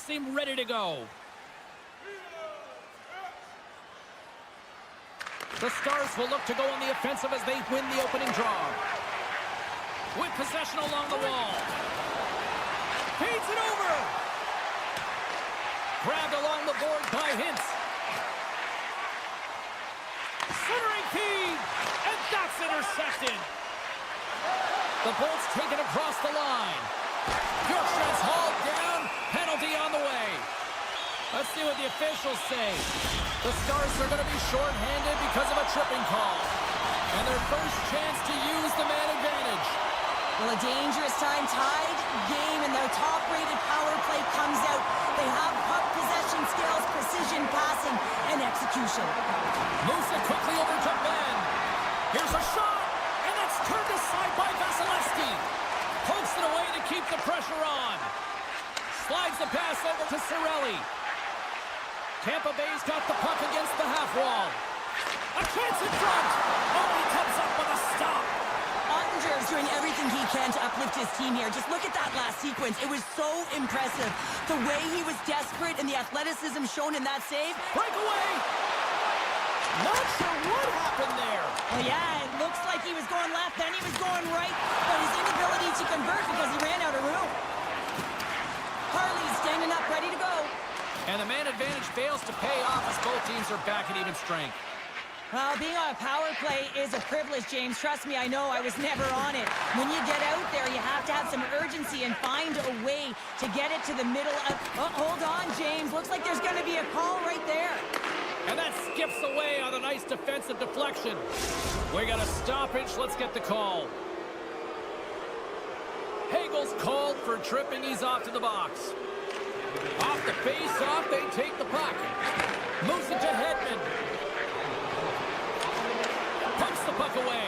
seem ready to go. The Stars will look to go on the offensive as they win the opening draw. With possession along the wall. Feeds it over. Grabbed along the board by Hintz. Centering feed. And that's intercepted. The Bolts take it across the line. Bjorkstrand's hauled down. Penalty on the way. Let's see what the officials say. The Stars are going to be short-handed because of a tripping call. And their first chance to use the man advantage. Well, a dangerous time, tied game, and their top-rated power play comes out. They have puck possession skills, precision passing, and execution. Moves it quickly over to Ben. Here's a shot, and that's turned aside by Vasilevsky. Pokes it away to keep the pressure on. Slides the pass over to Cirelli. Tampa Bay's got the puck against the half wall. A chance in front. Oh, he comes up with a stop. Ottinger's doing everything he can to uplift his team here. Just look at that last sequence. It was so impressive. The way he was desperate and the athleticism shown in that save. Breakaway. Not sure what happened there. Well, yeah, it looks like he was going left, then he was going right, but his inability to convert because he ran out of room. Harley's standing up, ready to go. And the man advantage fails to pay off as both teams are back at even strength. Well, being on a power play is a privilege, James. Trust me, I know. I was never on it. When you get out there, you have to have some urgency and find a way to get it to the middle of... Oh, hold on, James. Looks like there's going to be a call right there. And that skips away on a nice defensive deflection. We got a stoppage. Let's get the call. Hagel's called for tripping. He's off to the box. Off the face-off, they take the puck. Moves it to Hedman. Pumps the puck away.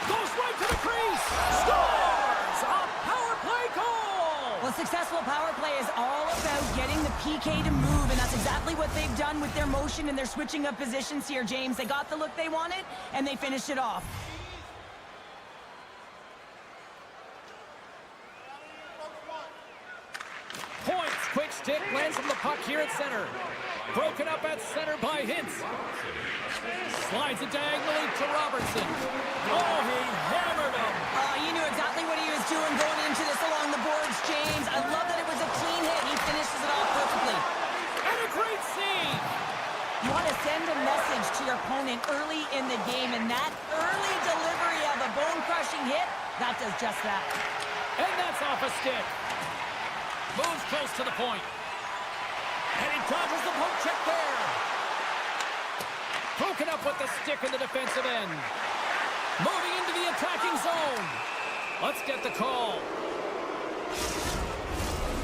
Goes right to the crease. Scores! A power play goal! Well, successful power play is all about getting the PK to move, and that's exactly what they've done with their motion and their switching of positions here, James. They got the look they wanted, and they finished it off. Points, quick stick, lands from the puck here at center. Broken up at center by Hintz. Slides it diagonally to Robertson. Oh, he hammered him. You knew exactly what he was doing going into this along the boards, James. I love that it was a clean hit. He finishes it off perfectly. And a great save. You want to send a message to your opponent early in the game, and that early delivery of a bone-crushing hit, that does just that. And that's off a stick. Moves close to the point. And he dodges the poke check there. Broken up with the stick in the defensive end. Moving into the attacking zone. Let's get the call.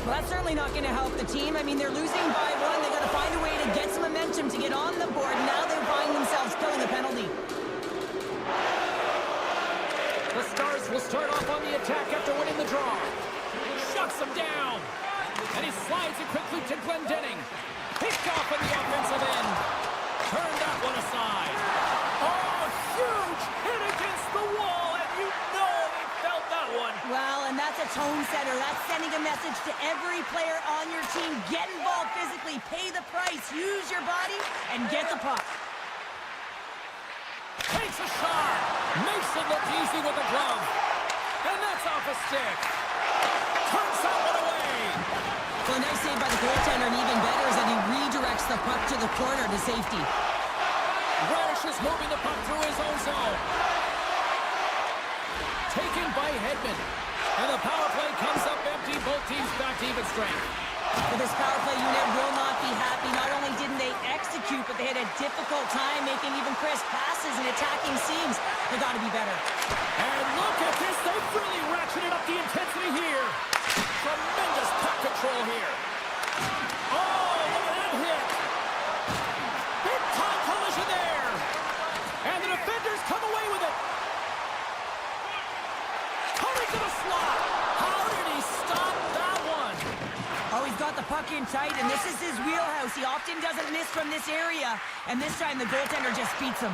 Well, that's certainly not going to help the team. I mean, they're losing by one. They've got to find a way to get some momentum to get on the board. Now they find themselves killing a penalty. The Stars will start off on the attack after winning the draw. Shuts him down. And he slides it quickly to Glendening. Picked off on the offensive end. Turned that one aside. Oh, huge hit against the wall, and you know they felt that one. Well, and that's a tone setter. That's sending a message to every player on your team. Get involved physically, pay the price, use your body, and get the puck. Takes a shot. Makes it look easy with a glove. And that's off a stick. Turns that one away. So a nice save by the goaltender, and even better is that he redirects the puck to the corner to safety. Radish is moving the puck through his own zone. Taken by Hedman. And the power play comes up empty. Both teams back to even strength. But this power play unit will not be happy. Not only didn't they execute, but they had a difficult time making even crisp passes and attacking seams. They got to be better. And look at this. They've really ratcheted up the intensity here. Tremendous puck control here. Oh, look at that hit. Big time collision there. And the defenders come away with it. Coming to the slot. How did he stop that one? Oh, he's got the puck in tight, and this is his wheelhouse. He often doesn't miss from this area, and this time the goaltender just beats him.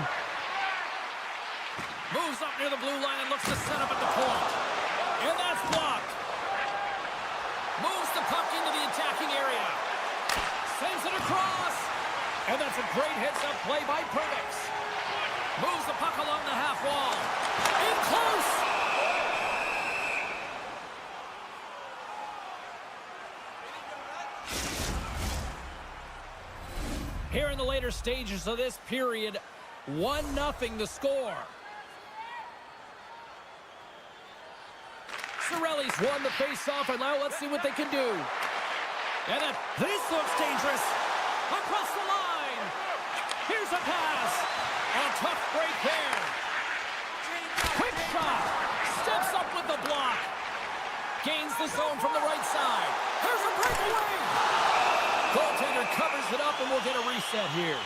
Moves up near the blue line and looks to set up at the point. And that's blocked. Moves And that's a great heads-up play by Perdix. Moves the puck along the half wall. In close! Here in the later stages of this period, 1-0 the score. Cirelli's won the face-off, and now let's see what they can do. And this looks dangerous. Across the line. Here's a pass. A tough break there. Quick shot. Steps up with the block. Gains the zone from the right side. Here's a breakaway. Goaltender covers it up, and we'll get a reset here.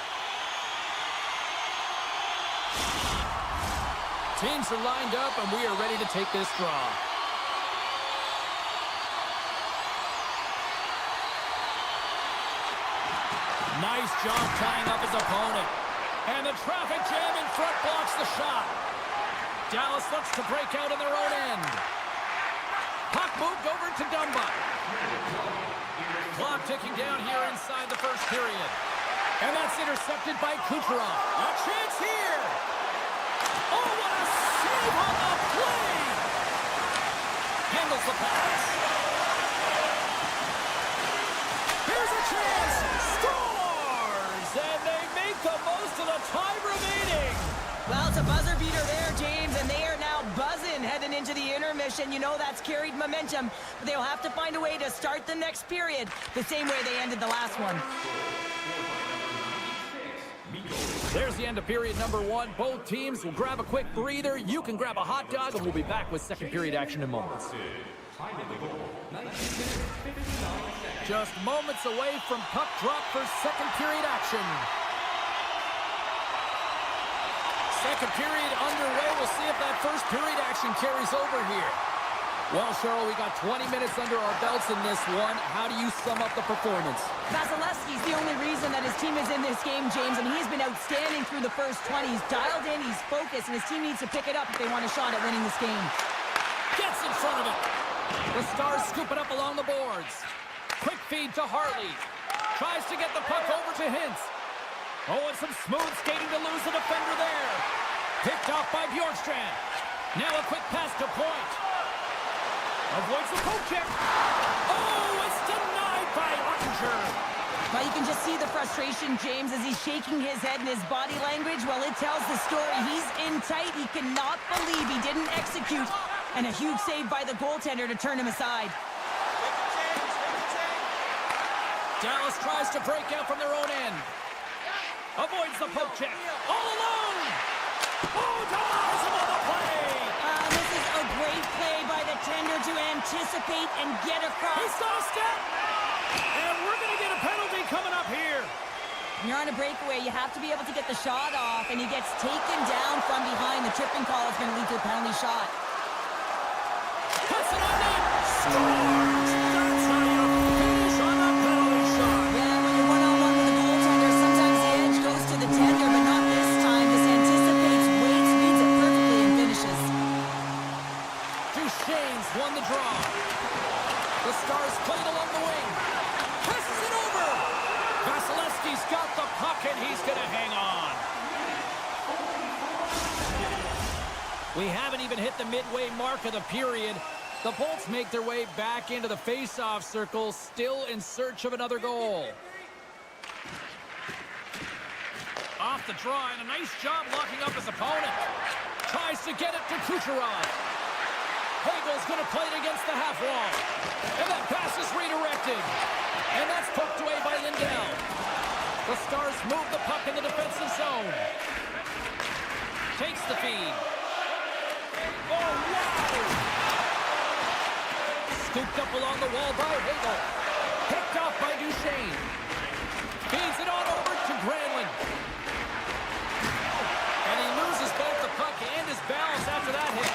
Teams are lined up, and we are ready to take this draw. Nice job tying up his opponent. And the traffic jam in front blocks the shot. Dallas looks to break out in their own end. Puck moved over to Dumba. Clock ticking down here inside the first period. And that's intercepted by Kucherov. A chance here. Oh, what a save on the play. Handles the pass. Here's a chance. And they make the most of the time remaining. Well, it's a buzzer beater there, James, and they are now buzzing heading into the intermission. You know that's carried momentum, but they'll have to find a way to start the next period the same way they ended the last one. There's the end of period number 1. Both teams will grab a quick breather. You can grab a hot dog, and we'll be back with second period action in moments. Just moments away from puck drop for second period action. Second period underway. We'll see if that first period action carries over here. Well, Cheryl, we got 20 minutes under our belts in this one. How do you sum up the performance? Vasilevsky's the only reason that his team is in this game, James, and he's been outstanding through the first 20. He's dialed in, he's focused, and his team needs to pick it up if they want a shot at winning this game. Gets in front of it. The Stars scoop it up along the boards. Quick feed to Hartley. Tries to get the puck over to Hintz. Oh, and some smooth skating to lose the defender there. Picked off by Bjorkstrand. Now a quick pass to Point. Avoids the poke check. Oh, it's denied by Ottinger. Well, you can just see the frustration, James, as he's shaking his head, and his body language, well, it tells the story. He's in tight. He cannot believe he didn't execute. And a huge save by the goaltender to turn him aside. Dallas tries to break out from their own end. Avoids the poke check. All alone. Oh, denies him on the play. This is a great play by the tender to anticipate and get across. He's got a step. And we're going to get a penalty coming up here. When you're on a breakaway, you have to be able to get the shot off, and he gets taken down from behind. The tripping call is going to lead to a penalty shot. Puts it on net. Scores. That's how you finish on a penalty shot. Yeah, when you're one-on-one with a goaltender, sometimes the edge goes to the tender, but not this time. This anticipates, waits, reads it perfectly, and finishes. Duchesne's won the draw. The Stars played along the wing. Passes it over. Vasilevsky's got the puck, and he's going to hang on. We haven't even hit the midway mark of the period. The Bolts make their way back into the face-off circle, still in search of another goal. Off the draw, and a nice job locking up his opponent. Tries to get it to Kucherov. Hagel's going to play it against the half wall. And that pass is redirected. And that's poked away by Lindell. The Stars move the puck in the defensive zone. Takes the feed. Oh, wow! Scooped up along the wall by Hagel. Picked off by Duchesne. Feeds it on over to Granlund. And he loses both the puck and his balance after that hit.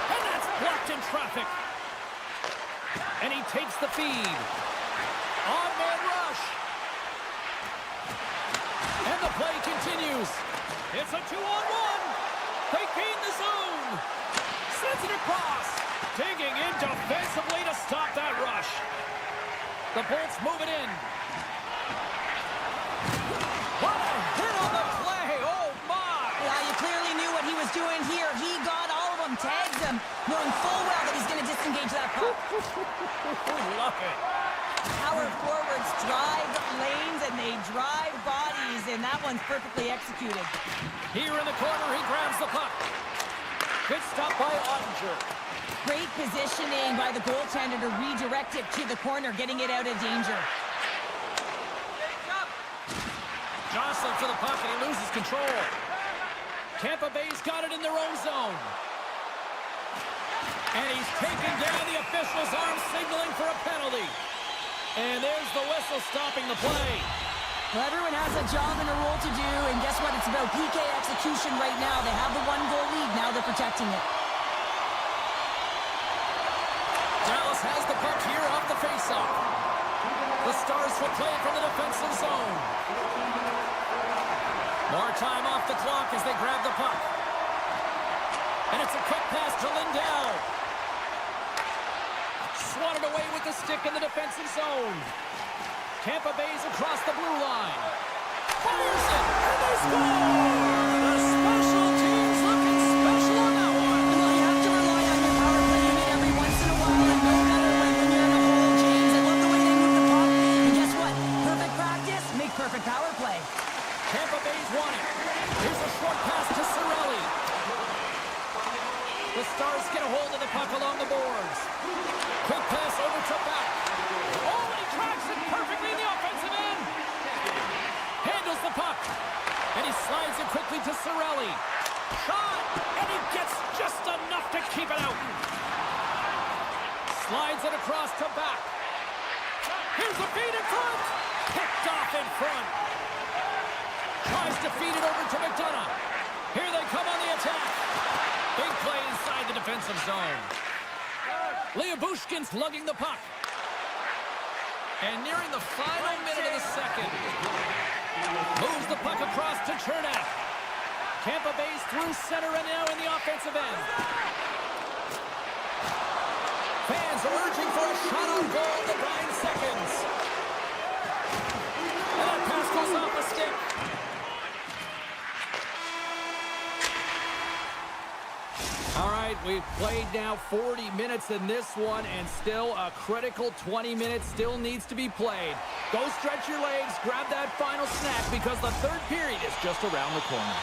And that's blocked in traffic. And he takes the feed. On-man rush. And the play continues. It's a 2-on-1. They gain the zone. Sends it across. Digging in defensively to stop that rush. The Bolts move it in. doing here. He got all of them, tags them, knowing full well that he's going to disengage that puck. Love it. Power forwards drive lanes and they drive bodies, and that one's perfectly executed. Here in the corner, he grabs the puck. Good stop by Ottinger. Great positioning by the goaltender to redirect it to the corner, getting it out of danger. Jostling for the puck, and he loses control. Tampa Bay's got it in their own zone. And he's taking down the official's arm, signaling for a penalty. And there's the whistle stopping the play. Well, everyone has a job and a role to do, and guess what? It's about PK execution right now. They have the one-goal lead. Now they're protecting it. Dallas has the puck here off the faceoff. The Stars will play it from the defensive zone. More time off the clock as they grab the puck. And it's a quick pass to Lindell. Swatted away with the stick in the defensive zone. Tampa Bay's across the blue line. Fires it, and they score! The special teams looking special on that one. Well, you have to rely on your power play unit every once in a while, and no better when you're in a hole, James. I love the way they move the puck. And guess what? Perfect practice, make perfect power play. Tampa Bay's won it. Here's a short pass to Cirelli. The Stars get a hold of the puck along the boards. Quick pass over to back. Oh, and he tracks it perfectly in the offensive end. Handles the puck. And he slides it quickly to Cirelli. Shot, and he gets just enough to keep it out. Slides it across to back. Here's a feed in front. Picked off in front. Tries to feed it over to McDonough. Here they come on the attack. Big play inside the defensive zone. Lyubushkin's lugging the puck. And nearing the final minute of the second. Moves the puck across to Chernak. Tampa Bay's through center and now in the offensive end. Fans are urging for a shot on goal in the 9 seconds. And that pass goes off the stick. All right, we've played now 40 minutes in this one, and still a critical 20 minutes still needs to be played. Go stretch your legs, grab that final snack, because the third period is just around the corner.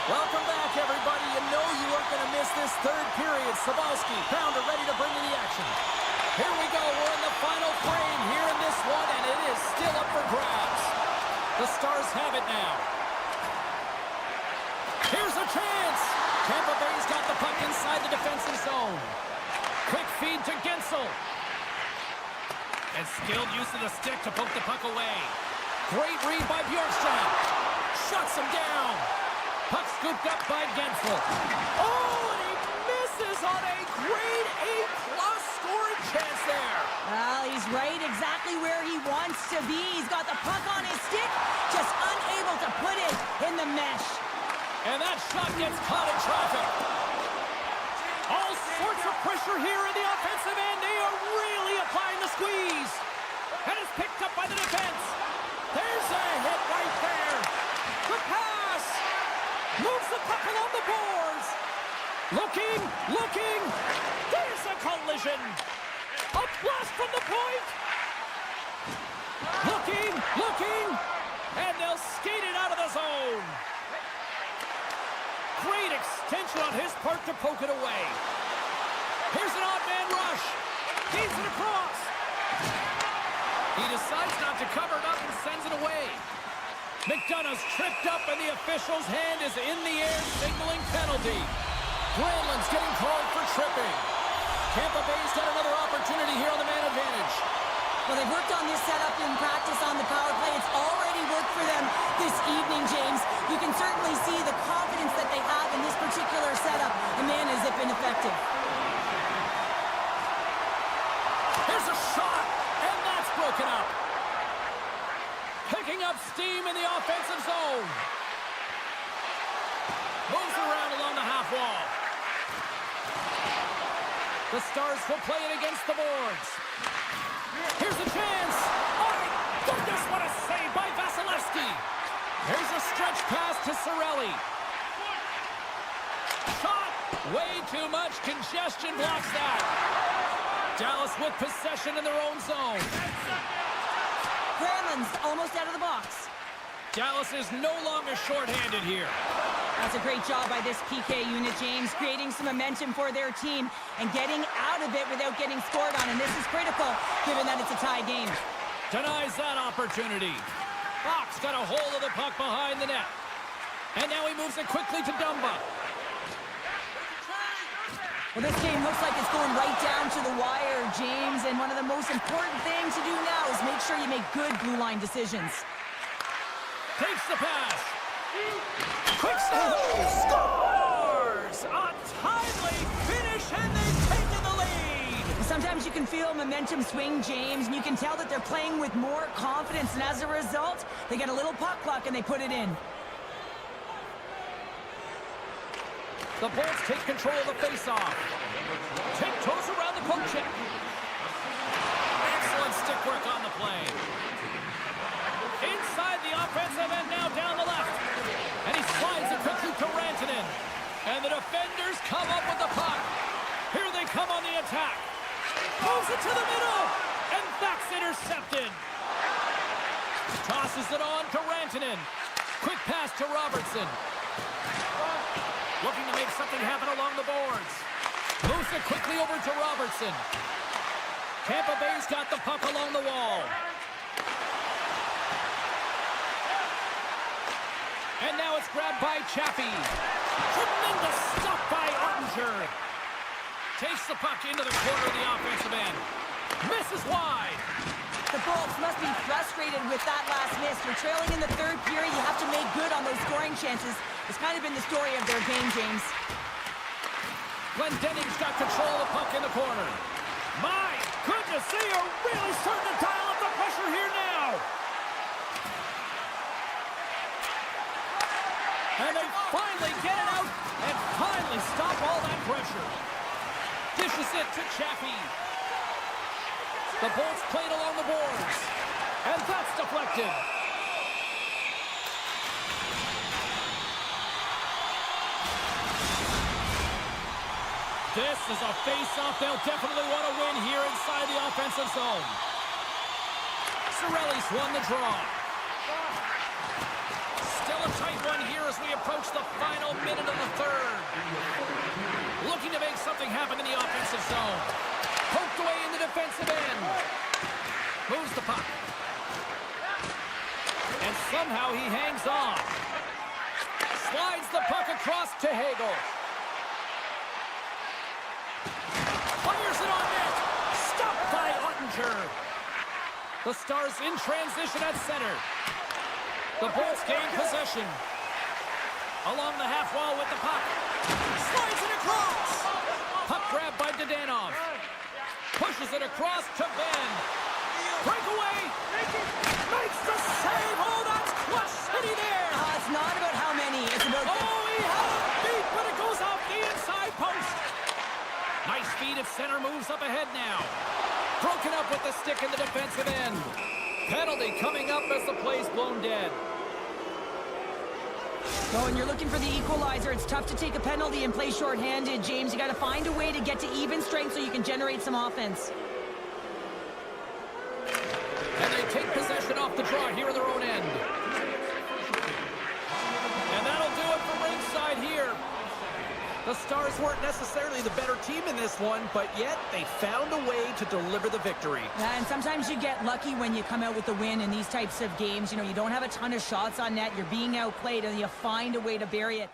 Welcome back, everybody. You know you weren't going to miss this third period. Sabalski, Pounder ready to bring you the action. Here we go. We're in the final frame here in this one, and it is still up for grabs. The Stars have it now. Here's a chance. Tampa Bay's got the puck inside the defensive zone. Quick feed to Gensel. And skilled use of the stick to poke the puck away. Great read by Bjorkstrand. Shuts him down. Puck scooped up by Gensel. Oh, and he misses on a grade A-plus scoring chance there. Well, he's right exactly where he wants to be. He's got the puck on his stick, just unable to put it in the mesh. And that shot gets caught in traffic. All sorts of pressure here in the offensive end. They are really applying the squeeze. And it's picked up by the defense. There's a hit right there. The pass. Moves the puck along the boards. Looking. There's a collision. A blast from the point. Looking. And they'll skate it out of the zone. Great extension on his part to poke it away. Here's an odd man rush. Feeds it across. He decides not to cover it up and sends it away. McDonough's tripped up and the official's hand is in the air signaling penalty. Granlund's getting called for tripping. Tampa Bay's got another opportunity here on the man advantage. Well, they've worked on this setup in practice on the power play. It's already worked for them this evening, James. You can certainly see the confidence that they have in this particular setup. And man, has it been effective. Here's a shot, and that's broken up. Picking up steam in the offensive zone. Moves around along the half wall. The Stars will play it against the boards. Here's a chance. Oh, my goodness, what a save by Vasilevsky. Here's a stretch pass to Cirelli. Shot! Way too much congestion blocks that. Dallas with possession in their own zone. Granlund's almost out of the box. Dallas is no longer shorthanded here. That's a great job by this PK unit, James, creating some momentum for their team and getting out of it without getting scored on. And this is critical, given that it's a tie game. Denies that opportunity. Fox got a hold of the puck behind the net. And now he moves it quickly to Dumba. Well, this game looks like it's going right down to the wire, James. And one of the most important things to do now is make sure you make good blue line decisions. Takes the pass. Quick stop. Scores! A timely finish, and they've taken the lead. Sometimes you can feel momentum swing, James, and you can tell that they're playing with more confidence. And as a result, they get a little puck luck and they put it in. The Bolts take control of the faceoff. Tiptoes around the poke check. Excellent stick work on the play. Inside the offensive end, now down the left. And he slides it quickly to Rantanen. And the defenders come up with the puck. Here they come on the attack. Moves it to the middle. And that's intercepted. Tosses it on to Rantanen. Quick pass to Robertson. Looking to make something happen along the boards. Moves it quickly over to Robertson. Tampa Bay's got the puck along the wall. And now it's grabbed by Chappie. Tremendous stop by Ottinger. Takes the puck into the corner of the offensive end. Misses wide. The Bolts must be frustrated with that last miss. You're trailing in the third period. You have to make good on those scoring chances. It's kind of been the story of their game, James. Glendening's got control of the puck in the corner. My goodness, they are really starting to dial up the pressure here now. And they finally get it out and finally stop all that pressure. Dishes it to Chappie. The Bolts played along the boards. And that's deflected. This is a face-off they'll definitely want to win here inside the offensive zone. Cirelli's won the draw. Still a tight one here as we approach the final minute of the third. Looking to make something happen in the offensive zone. Poked away in the defensive end. Moves the puck. And somehow he hangs on. Slides the puck across to Hagel. Fires it on net. Stopped by Ottinger. The Stars in transition at center. The Bolts gain possession. Along the half wall with the puck. Slides it across. Puck grabbed by Didowski. Pushes it across to Ben. Breakaway. Makes the save. Oh, that's clutch city there. It's not about how many. It's about... Oh, he had it beat, but it goes off the inside post. Nice feed at center. Moves up ahead now. Broken up with the stick in the defensive end. Penalty coming up as the play's blown dead. Oh, and you're looking for the equalizer. It's tough to take a penalty and play shorthanded, James. You got to find a way to get to even strength so you can generate some offense. And they take possession off the draw here in their own end. And that'll do it for ringside here. The Stars weren't necessarily the better team in this one, but yet they found a way to deliver the victory. Yeah, and sometimes you get lucky when you come out with the win in these types of games. You know, you don't have a ton of shots on net. You're being outplayed, and you find a way to bury it.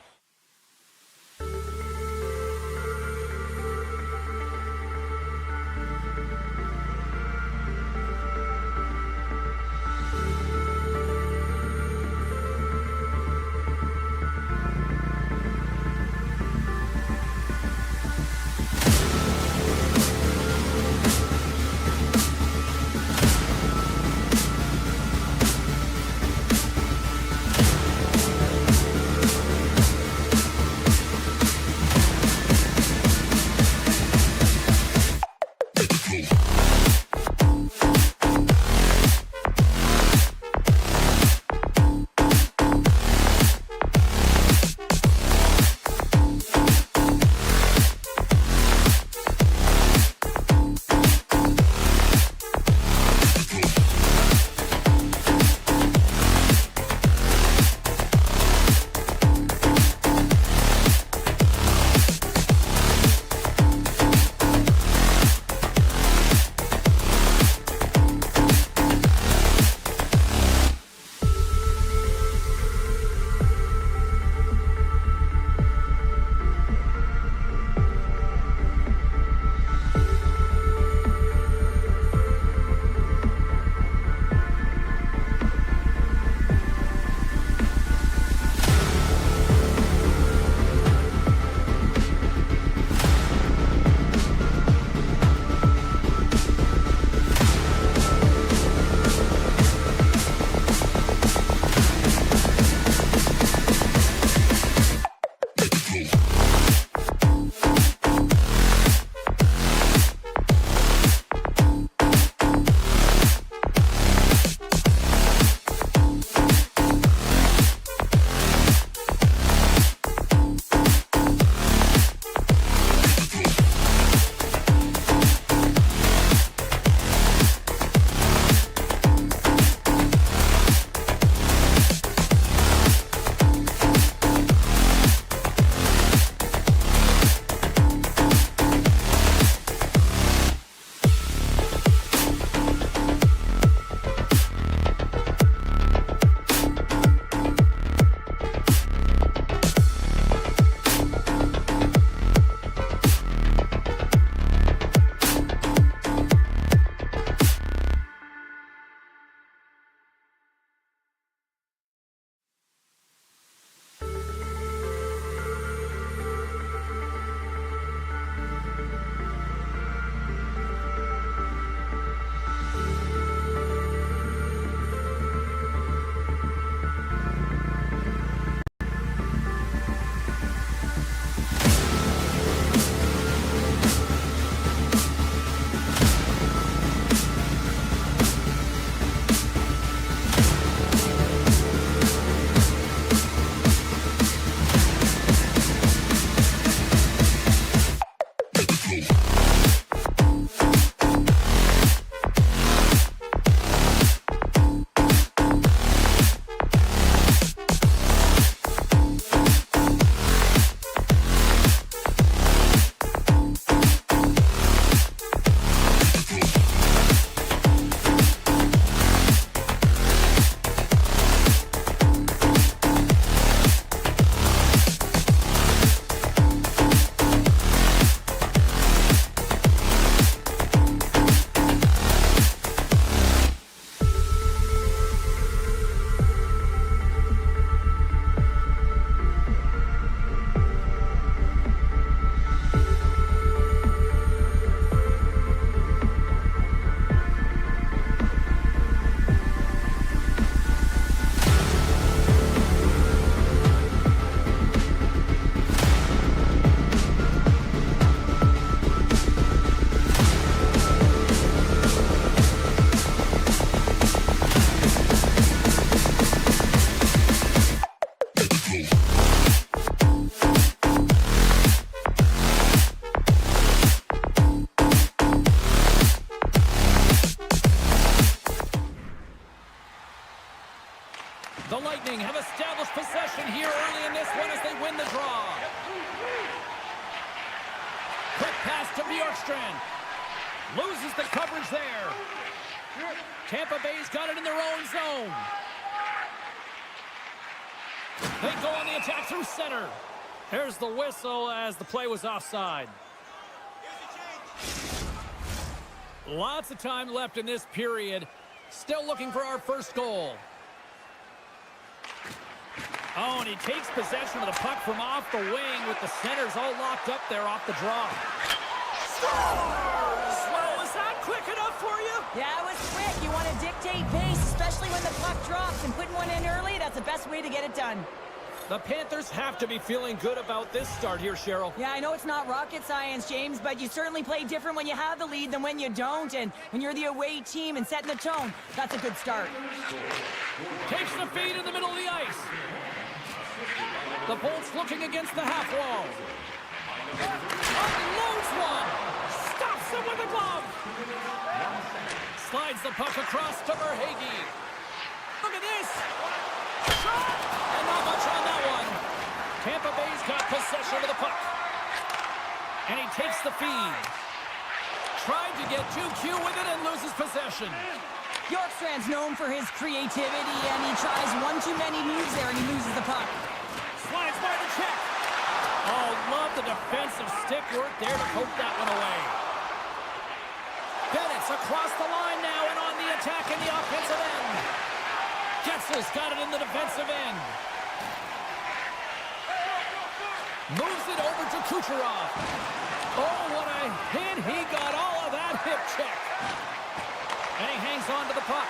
Lightning have established possession here early in this one as they win the draw. Quick pass to Bjorkstrand. Loses the coverage there. Tampa Bay's got it in their own zone. They go on the attack through center. There's the whistle as the play was offside. Lots of time left in this period. Still looking for our first goal. Oh, and he takes possession of the puck from off the wing with the centers all locked up there off the draw. Scores! Well, was that quick enough for you? Yeah, it was quick. You want to dictate pace, especially when the puck drops, and putting one in early, that's the best way to get it done. The Panthers have to be feeling good about this start here, Cheryl. Yeah, I know it's not rocket science, James, but you certainly play different when you have the lead than when you don't. And when you're the away team and setting the tone, that's a good start. Takes the feed in the middle of the ice. The Bolts looking against the half wall. Unloads one. Stops him with a glove. Slides the puck across to Verhaeghe. Look at this. Shot! And not much on that one. Tampa Bay's got possession of the puck. And he takes the feed. Tried to get 2Q with it and loses possession. Bjorkstrand's known for his creativity, and he tries one too many moves there, and he loses the puck. Slides by the check. Oh, love the defensive stick work there to poke that one away. Bennett's across the line now and on the attack in the offensive end. Getzel's got it in the defensive end. Moves it over to Kucherov. Oh, what a hit. He got all of that hip check. And he hangs on to the puck.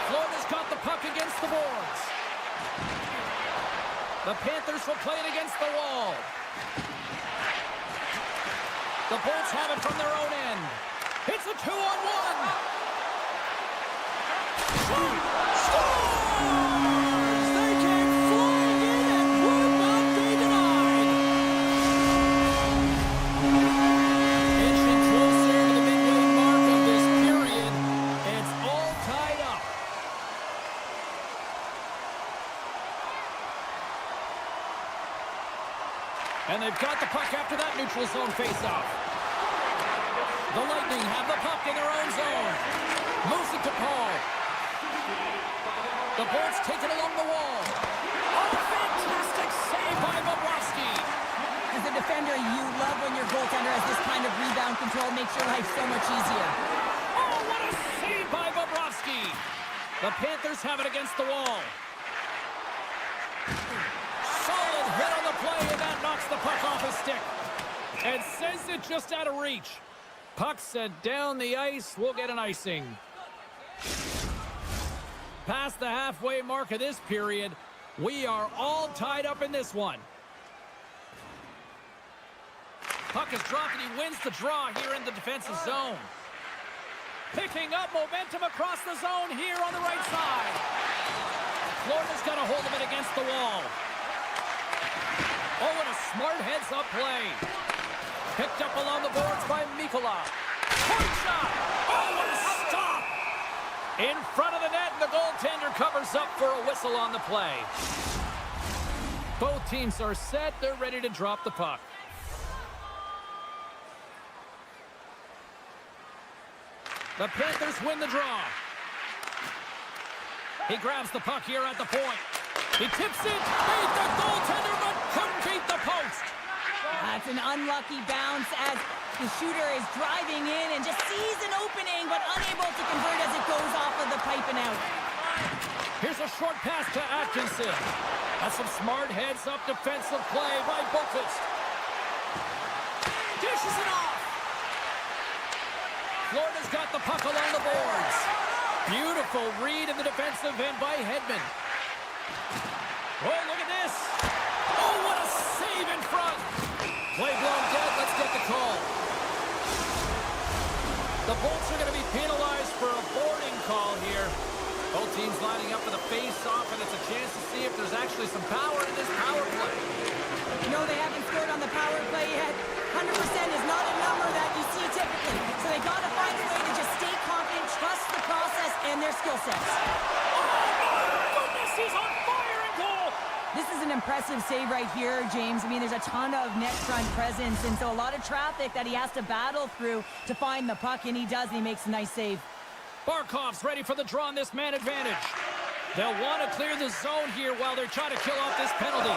Florida's got the puck against the boards. The Panthers will play it against the wall. The Bolts have it from their own end. It's a 2-on-1. Scores! They came flying in and would not be denied. Inching closer to the midway mark of this period. It's all tied up. And they've got the puck after that neutral zone faceoff. The Lightning have the puck in their own zone. Moves it to Paul. The Bolts take it along the wall. Oh, fantastic save by Bobrovsky. As a defender, you love when your goaltender has this kind of rebound control. Makes your life so much easier. Oh, what a save by Bobrovsky. The Panthers have it against the wall. Solid hit on the play, and that knocks the puck off his stick. And sends it just out of reach. Puck sent down the ice. We'll get an icing. Past the halfway mark of this period, we are all tied up in this one. Puck is dropped and he wins the draw here in the defensive zone. Picking up momentum across the zone here on the right side. Florida's got a hold of it against the wall. Oh, and a smart heads-up play. Picked up along the boards by Mikkola. Point shot! Oh, what a stop! In front of the net, and the goaltender covers up for a whistle on the play. Both teams are set. They're ready to drop the puck. The Panthers win the draw. He grabs the puck here at the point. He tips it. Beat the goaltender, but couldn't beat the post. That's an unlucky bounce as the shooter is driving in and just sees an opening, but unable to convert as it goes off of the pipe and out. Here's a short pass to Atkinson. That's some smart heads-up defensive play by Boqvist. Dishes it off. Florida's got the puck along the boards. Beautiful read in the defensive end by Hedman. Oh, look at this. Oh, what a save in front. Play blown dead. Let's get the call. The Bolts are going to be penalized for a boarding call here. Both teams lining up for the face-off, and it's a chance to see if there's actually some power in this power play. No, they haven't scored on the power play yet. 100% is not a number that you see typically. So they got to find a way to just stay confident, trust the process, and their skill process. Goodness, he's on fire and goal! This is an impressive save right here, James. I mean, there's a ton of net front presence, and so a lot of traffic that he has to battle through to find the puck, and he does, and he makes a nice save. Barkov's ready for the draw on this man advantage. They'll want to clear the zone here while they're trying to kill off this penalty.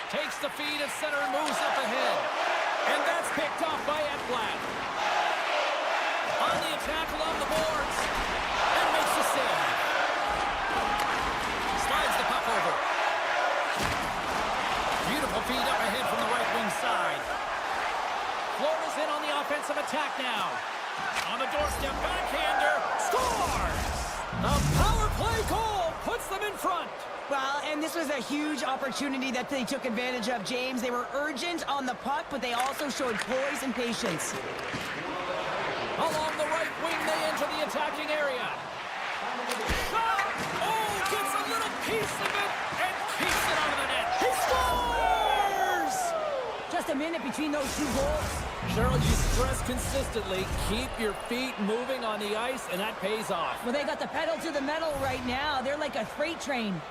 Takes the feed at center and moves up ahead. And that's picked off by Ekblad. On the attack along the boards. And makes the save. Slides the puck over. Beautiful feed up ahead from the right wing side. Florida's in on the offensive attack now. On the doorstep, backhander. Scores! A power play goal puts them in front. Well, and this was a huge opportunity that they took advantage of, James. They were urgent on the puck, but they also showed poise and patience. Along the right wing, they enter the attacking area. Shot! Oh, gets a little piece of it and keeps it out of the net. He scores! Just a minute between those two goals. Cheryl, you stress consistently, keep your feet moving on the ice, and that pays off. Well, they got the pedal to the metal right now. They're like a freight train.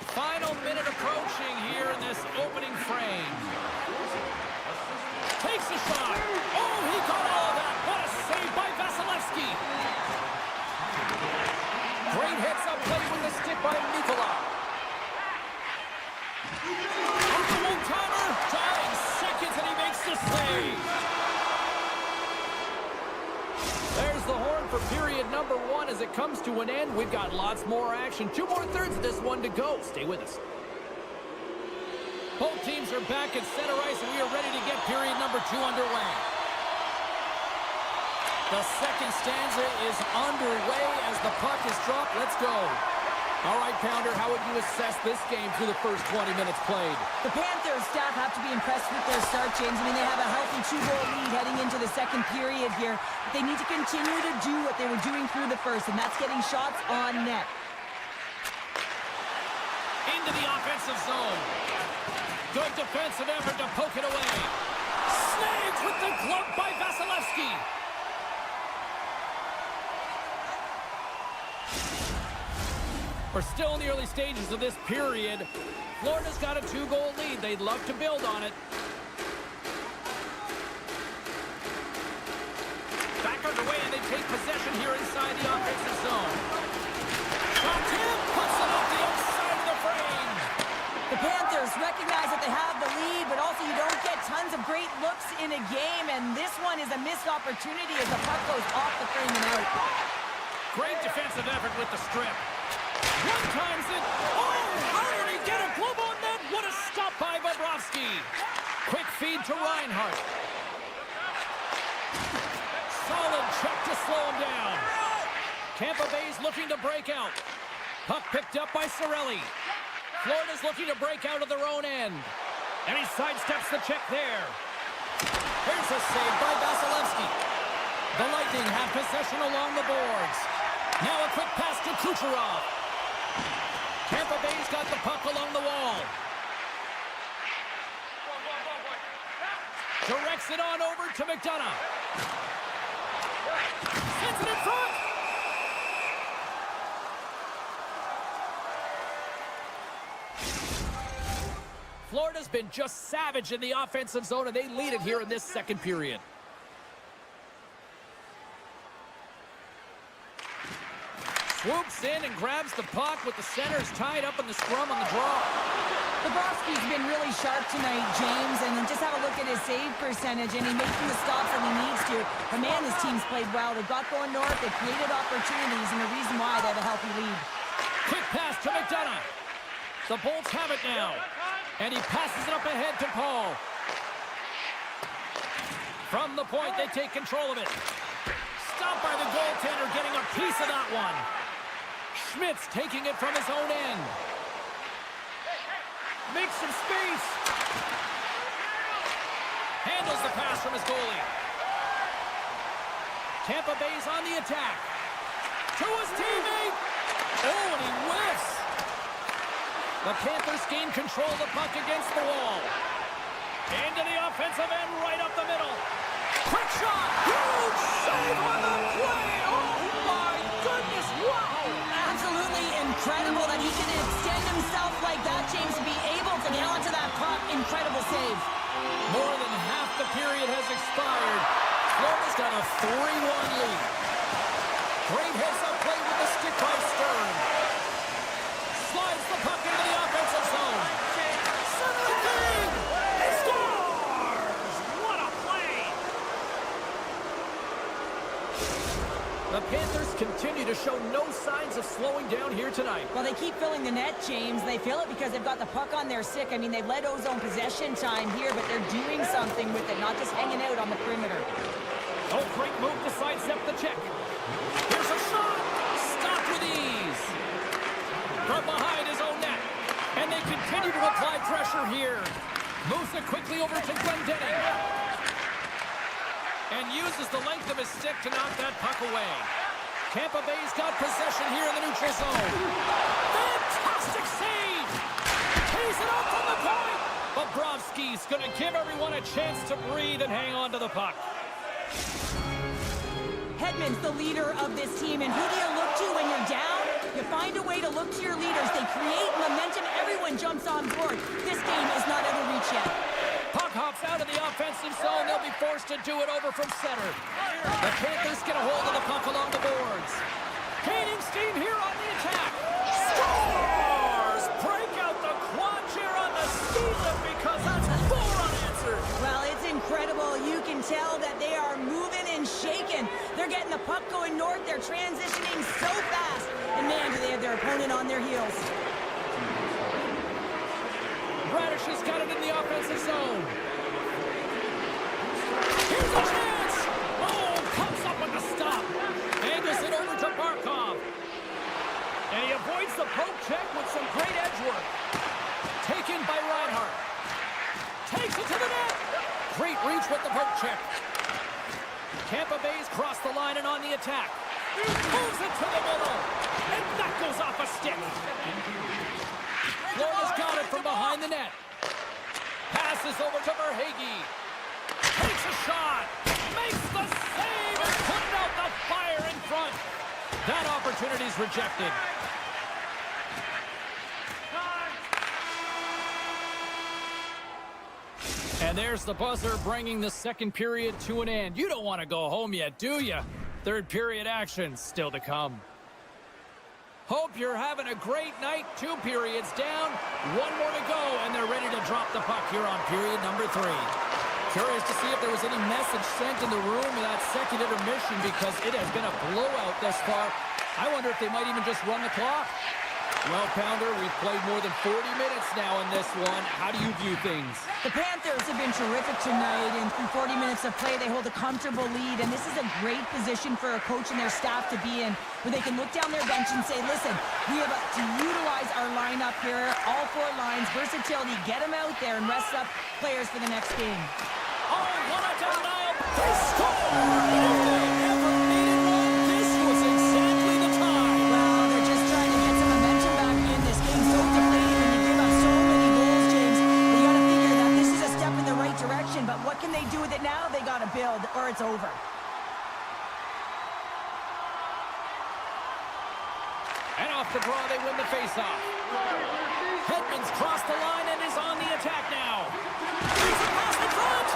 Final minute approaching here in this opening frame. Takes a shot. Oh, he got all of that. What a save by Vasilevsky. Great heads-up play with the stick by Mikola. On the one-timer, dying seconds, and he makes the save. There's the horn for period number 1 as it comes to an end. We've got lots more action. 2 more thirds of this one to go. Stay with us. Both teams are back at center ice, and we are ready to get period number 2 underway. The second stanza is underway as the puck is dropped. Let's go. All right, Pounder, how would you assess this game through the first 20 minutes played? The Panthers staff have to be impressed with their start, James. I mean, they have a healthy 2-goal lead heading into the second period here. But they need to continue to do what they were doing through the first, and that's getting shots on net. Into the offensive zone. Good defensive effort to poke it away. Snags with the glove by Vasilevsky. We're still in the early stages of this period. Florida's got a 2-goal lead. They'd love to build on it. Back underway, and they take possession here inside the offensive zone. Tim puts it off the outside of the frame. The Panthers recognize that they have the lead, but also you don't get tons of great looks in a game, and this one is a missed opportunity as the puck goes off the frame and out. Great defensive effort with the strip. One times it. Oh, how did he get a glove on that? What a stop by Bobrovsky. Quick feed to Reinhart. Solid check to slow him down. Tampa Bay's looking to break out. Puck picked up by Cirelli. Florida's looking to break out of their own end. And he sidesteps the check there. Here's a save by Vasilevsky. The Lightning have possession along the boards. Now a quick pass to Kucherov. Tampa Bay's got the puck along the wall. Directs it on over to McDonough. Sends it in front. Florida's been just savage in the offensive zone, and they lead it here in this second period. Swoops in and grabs the puck with the centers tied up in the scrum on the draw. Bobrovsky's been really sharp tonight, James, and just have a look at his save percentage, and he's making the stops that he needs to. But man, his team's played well. They got going north, they created opportunities, and the reason why they have a healthy lead. Quick pass to McDonough. The Bolts have it now, and he passes it up ahead to Paul. From the point, they take control of it. Stopped by the goaltender, getting a piece of that one. Schmidt's taking it from his own end. Makes some space. Handles the pass from his goalie. Tampa Bay's on the attack. To his teammate. Oh, and he whiffs. The Panthers gain control of the puck against the wall. Into the offensive end, right up the middle. Quick shot! Huge save on the play! Oh my goodness, wow! Absolutely incredible that he can extend himself like that, James, to be able to get onto that puck. Incredible save. More than half the period has expired. Florida's got a 3-1 lead. Great heads-up play with the stick by Stern. Slides the puck into the offensive zone. Center thing! He scores! What a play! The Panthers continue to show no signs of slowing down here tonight. Well, they keep filling the net, James. They fill it because they've got the puck on their stick. I mean, they've led Ozone possession time here, but they're doing something with it, not just hanging out on the perimeter. Oh, great move to sidestep the check. Here's a shot. Stopped with ease. From behind his own net. And they continue to apply pressure here. Moves it quickly over to Glendening. And uses the length of his stick to knock that puck away. Tampa Bay's got possession here in the neutral zone. Fantastic save! Tees it up from the point! Bobrovsky's going to give everyone a chance to breathe and hang on to the puck. Hedman's the leader of this team, and who do you look to when you're down? You find a way to look to your leaders. They create momentum. Everyone jumps on board. This game is not out of reach yet. Puck hops out of the offensive zone. They'll be forced to do it over from center. The Panthers get a hold of the puck along the boards. Gaining steam here on the attack. Scores! Break out the quad chair on the ski lift because that's 4 unanswered. Well, it's incredible. You can tell that they are moving and shaking. They're getting the puck going north. They're transitioning so fast. And man, do they have their opponent on their heels. Radish has got it in the offensive zone. Here's a chance! Oh, comes up with the stop. Angles it over to Barkov. And he avoids the poke check with some great edge work. Taken by Reinhart. Takes it to the net. Great reach with the poke check. Tampa Bay's crossed the line and on the attack. Moves it to the middle. And that goes off a stick. Florida's got it from behind the net. Passes over to Verhaeghe. Takes a shot. Makes the save and putting out the fire in front. That opportunity's rejected. And there's the buzzer bringing the second period to an end. You don't want to go home yet, do you? Third period action still to come. Hope you're having a great night. 2 periods down, 1 more to go, and they're ready to drop the puck here on period number 3. Curious to see if there was any message sent in the room in that second intermission because it has been a blowout thus far. I wonder if they might even just run the clock. Well, Pounder, we've played more than 40 minutes now in this one. How do you view things? The Panthers have been terrific tonight, and through 40 minutes of play, they hold a comfortable lead, and this is a great position for a coach and their staff to be in, where they can look down their bench and say, listen, we have to utilize our lineup here, all 4 lines, versatility, get them out there and rest up players for the next game. Oh, what a denial! They score! If they ever needed one, this was exactly the time. Well, they're just trying to get some momentum back in. This game's so depleted when you give up so many goals, James. You got to figure that this is a step in the right direction, but what can they do with it now? They got to build, or it's over. And off the draw, they win the faceoff. Hedman's crossed the line and is on the attack now. He's across the front,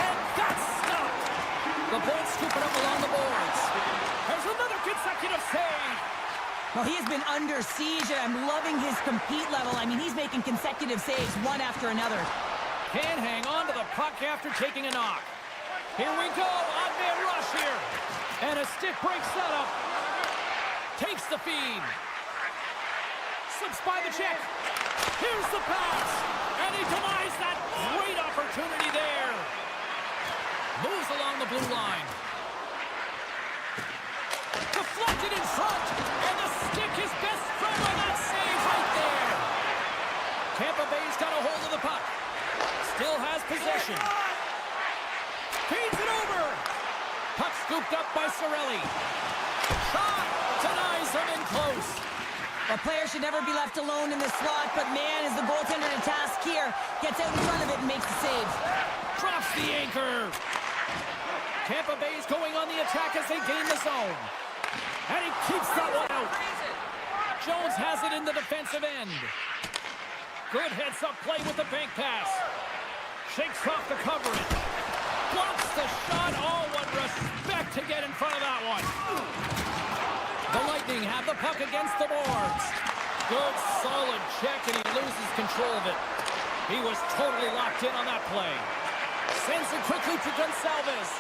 and that's stopped. The Bolts scoop it up along the boards. There's another consecutive save. Well, he has been under siege, and I'm loving his compete level. I mean, he's making consecutive saves, one after another. Can't hang on to the puck after taking a knock. Here we go, on-man rush here. And a stick break setup. Takes the feed. Slips by the check. Here's the pass. And he denies that great opportunity there. Moves along the blue line. Deflected in front. And the stick is best friend on that save right there. Tampa Bay's got a hold of the puck. Still has possession. Feeds it over. Puck scooped up by Cirelli. Shot. Denies him in close. A player should never be left alone in the slot, but man, is the goaltender to task here. Gets out in front of it and makes the save. Drops the anchor. Tampa Bay's going on the attack as they gain the zone. And he keeps that one out. Jones has it in the defensive end. Good heads-up play with the bank pass. Shakes off the coverage. Blocks the shot. Oh, what respect to get in front of that one. The Lightning have the puck against the boards. Good, solid check, and he loses control of it. He was totally locked in on that play. Sends it quickly to Gonsalves.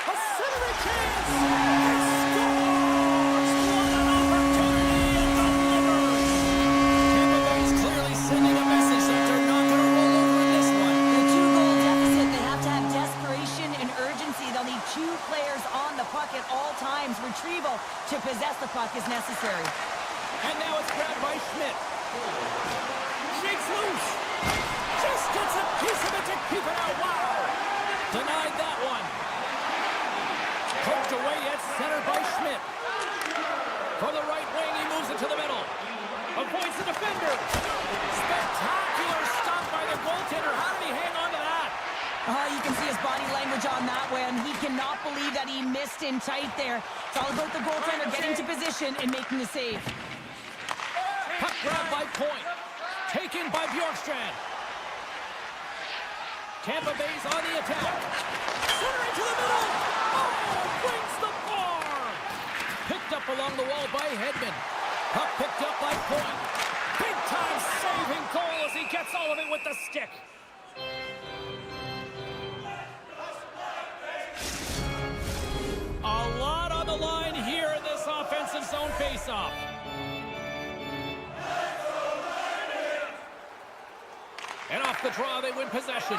A centering chance! He scores! What an opportunity and delivers! Tampa Bay's clearly sending a message that they're not going to roll over in this one. With a 2-goal deficit, they have to have desperation and urgency. They'll need 2 players on the puck at all times. Retrieval to possess the puck is necessary. And now it's grabbed by Schmidt. Shakes loose. Just gets a piece of it to keep it out. Wow! Denied that one. Poked away at center by Schmidt. From the right wing, he moves it to the middle. Avoids the defender. Spectacular stop by the goaltender. How did he hang on to that? You can see his body language on that one. He cannot believe that he missed in tight there. It's all about the goaltender getting to position and making the save. Puck grab by Point. Taken by Bjorkstrand. Tampa Bay's on the attack. Centering to the middle. Oh, brings the bar. Picked up along the wall by Hedman. Puck picked up by Point. Big time saving goal as he gets all of it with the stick. A lot on the line here in this offensive zone faceoff. And off the draw, they win possession.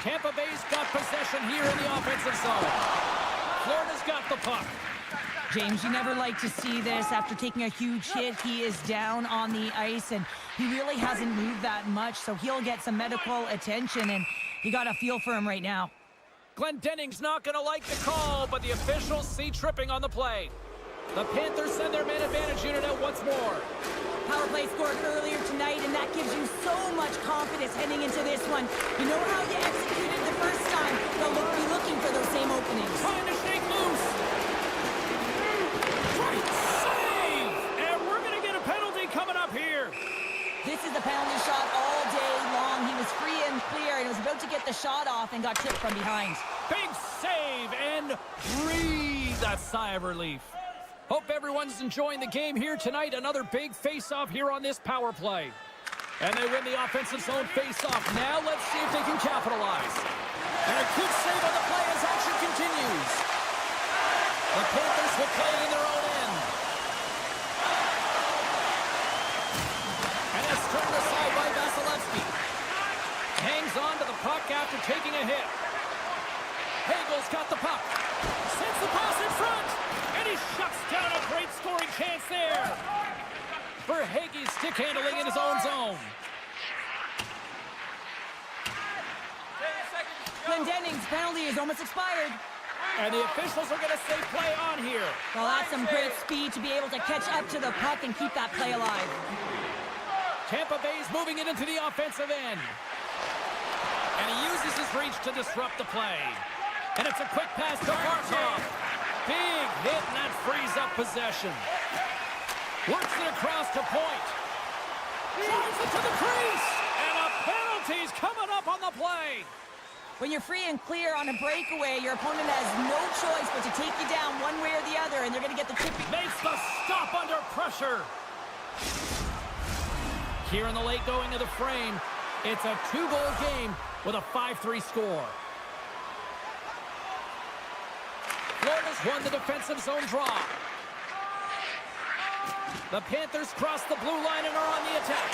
Tampa Bay's got possession here in the offensive zone. Florida's got the puck. James, you never like to see this. After taking a huge hit, he is down on the ice, and he really hasn't moved that much, so he'll get some medical attention, and you got a feel for him right now. Glendenning's not going to like the call, but the officials see tripping on the play. The Panthers send their man advantage unit out once more. Power play scored earlier tonight, and that gives you so much confidence heading into this one. You know how you executed the first time. They'll be looking for those same openings. Trying to shake loose. Great save! And we're going to get a penalty coming up here. This is the penalty shot all day long. He was free and clear, and was about to get the shot off and got tipped from behind. Big save, and breathe that sigh of relief. Hope everyone's enjoying the game here tonight. Another big face-off here on this power play. And they win the offensive zone face-off. Now let's see if they can capitalize. And a good save on the play as action continues. The Panthers will play it in their own end. And it's turned aside by Vasilevsky. Hangs on to the puck after taking a hit. Hagel's got the puck. Sends the pass in front. And he shuts down a great scoring chance there. Verhaeghe's stick handling in his own zone. Glendenning's penalty is almost expired. And the officials are going to say play on here. Well, that's some great speed to be able to catch up to the puck and keep that play alive. Tampa Bay's moving it into the offensive end. And he uses his reach to disrupt the play. And it's a quick pass to Barkov. Big hit, and that frees up possession. Works it across to Point. Drives it to the crease. And a penalty's coming up on the play. When you're free and clear on a breakaway, your opponent has no choice but to take you down one way or the other, and they're going to get the tipping. Makes the stop under pressure. Here in the late going of the frame, it's a 2-goal game with a 5-3 score. Florida's won the defensive zone draw. The Panthers cross the blue line and are on the attack.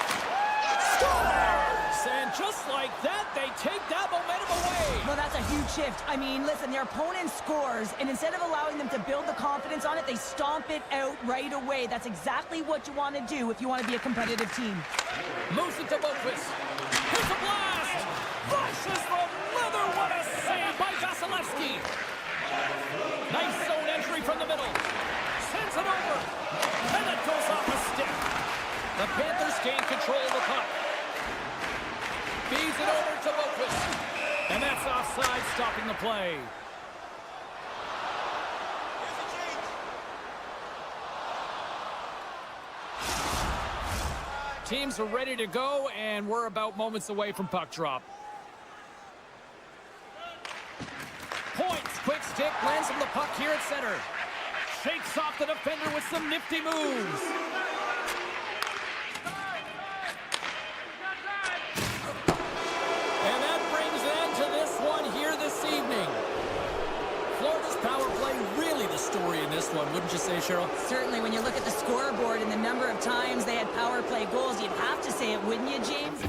Scores! And just like that, they take that momentum away. Well, that's a huge shift. I mean, listen, their opponent scores, and instead of allowing them to build the confidence on it, they stomp it out right away. That's exactly what you want to do if you want to be a competitive team. Moves it to Boquist. Here's a blast! Flashes the leather. What a save by Vasilevsky. Nice zone entry from the middle. Sends it over. And it goes off a stick. The Panthers gain control of the puck. Feeds it over to Boquist. And that's offside, stopping the play. Teams are ready to go, and we're about moments away from puck drop. Points, quick stick, lands him the puck here at center. Shakes off the defender with some nifty moves. And that brings an end to this one here this evening. Florida's power play really the story in this one, wouldn't you say, Cheryl? Certainly, when you look at the scoreboard and the number of times they had power play goals, you'd have to say it, wouldn't you, James?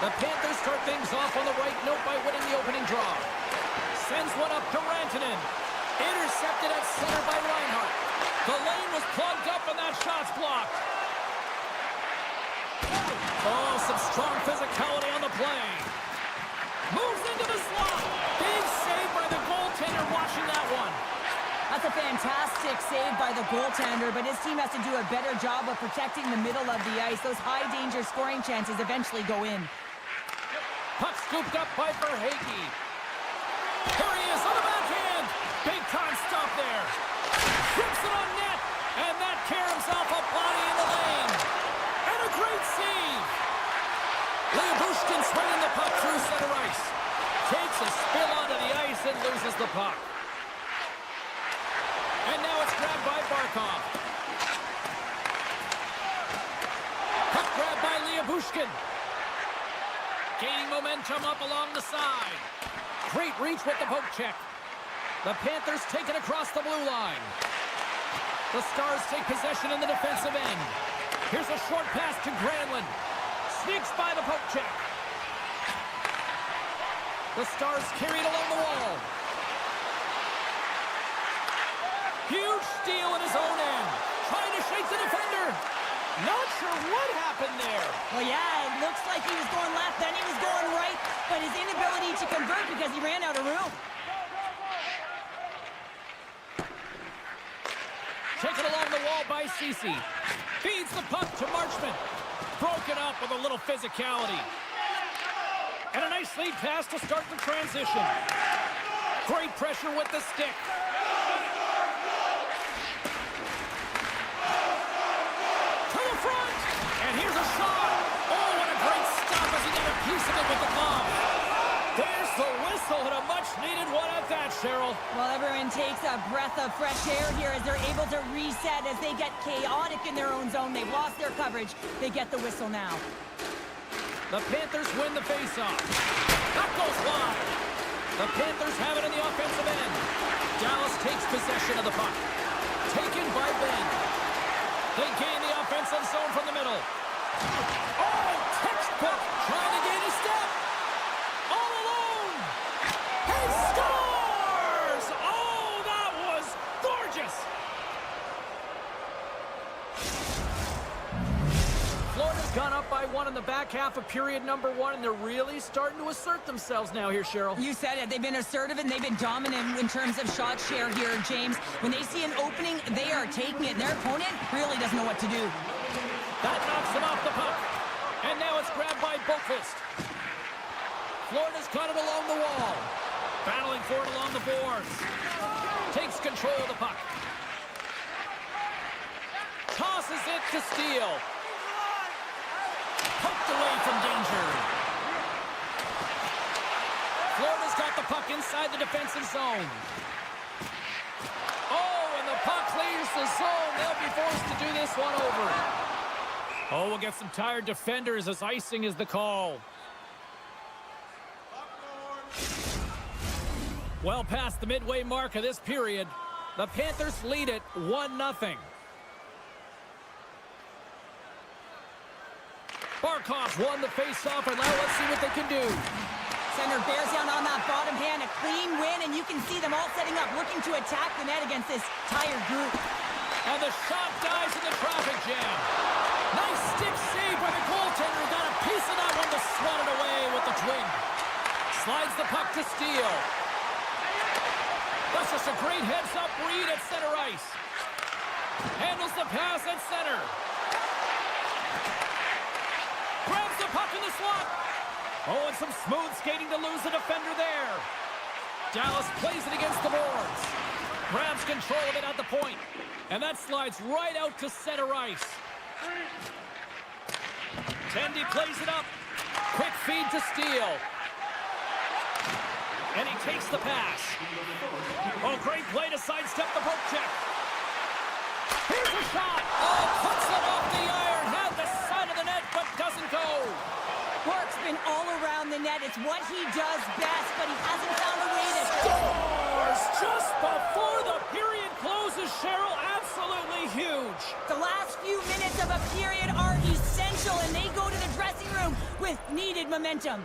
The Panthers start things off on the right note by winning the opening draw. Sends one up to Rantanen. Intercepted at center by Reinhart. The lane was plugged up and that shot's blocked. Oh, some strong physicality on the play. Moves into the slot. Big save by the goaltender watching that one. That's a fantastic save by the goaltender, but his team has to do a better job of protecting the middle of the ice. Those high-danger scoring chances eventually go in. Puck scooped up by Verhaeghe. Here he is on the backhand. Big-time stop there. Trips it on net, and that care himself a body in the lane. And a great save. Lyubushkin swinging the puck through center ice. Takes a spill onto the ice and loses the puck. And now it's grabbed by Barkov. Puck grabbed by Lyubushkin. Gaining momentum up along the side. Great reach with the poke check. The Panthers take it across the blue line. The Stars take possession in the defensive end. Here's a short pass to Granlund. Sneaks by the poke check. The Stars carry it along the wall. Huge steal in his own end. Trying to shake the defender. Not sure what happened there. Well, yeah, it looks like he was going left, then he was going right, but his inability to convert because he ran out of room. Taken along the wall by Cece. Feeds the puck to Marchment. Broken up with a little physicality. And a nice lead pass to start the transition. Great pressure with the stick. To the front. And here's a shot. Oh, what a great stop as he got a piece of it with the glove. There's the whistle and a much-needed one at that, Cheryl. Well, everyone takes a breath of fresh air here as they're able to reset as they get chaotic in their own zone. They've lost their coverage. They get the whistle now. The Panthers win the faceoff. That goes wide. The Panthers have it in the offensive end. Dallas takes possession of the puck. Taken by Ben. They gain the offensive zone from the middle. Oh, textbook. Trying to gain a step. All alone. He scores! Oh, that was gorgeous. Florida's gone up by 1 in the back half of period number 1, and they're really starting to assert themselves now here, Cheryl. You said it. They've been assertive and they've been dominant in terms of shot share here, James. When they see an opening, they are taking it. Their opponent really doesn't know what to do. That knocks him off the puck. And now it's grabbed by Boqvist. Florida's got it along the wall. Battling for it along the boards. Takes control of the puck. Tosses it to Steele. Poked away from danger. Florida's got the puck inside the defensive zone. Oh, and the puck clears the zone. They'll be forced to do this one over. Oh, we'll get some tired defenders as icing is the call. Well past the midway mark of this period, the Panthers lead it 1-0. Barkov won the faceoff, and now let's see what they can do. Center bears down on that bottom hand, a clean win, and you can see them all setting up, looking to attack the net against this tired group. And the shot dies in the traffic jam. Nice stick save by the goaltender. Got a piece of that one to swat it away with the twin. Slides the puck to Steele. That's just a great heads-up read at center ice. Handles the pass at center. Grabs the puck in the slot. Oh, and some smooth skating to lose the defender there. Dallas plays it against the boards. Grabs control of it at the point. And that slides right out to center ice. Tendy plays it up. Quick feed to Steele. And he takes the pass. Oh, great play to sidestep the poke check. Here's a shot. Oh, puts it off the iron. Had the side of the net, but doesn't go. Work's been all around the net. It's what he does best, but he hasn't found a way to... Scores just before the period closes, Cheryl. Absolutely huge. The last few minutes of a period are essential, and they go to the dressing room with needed momentum.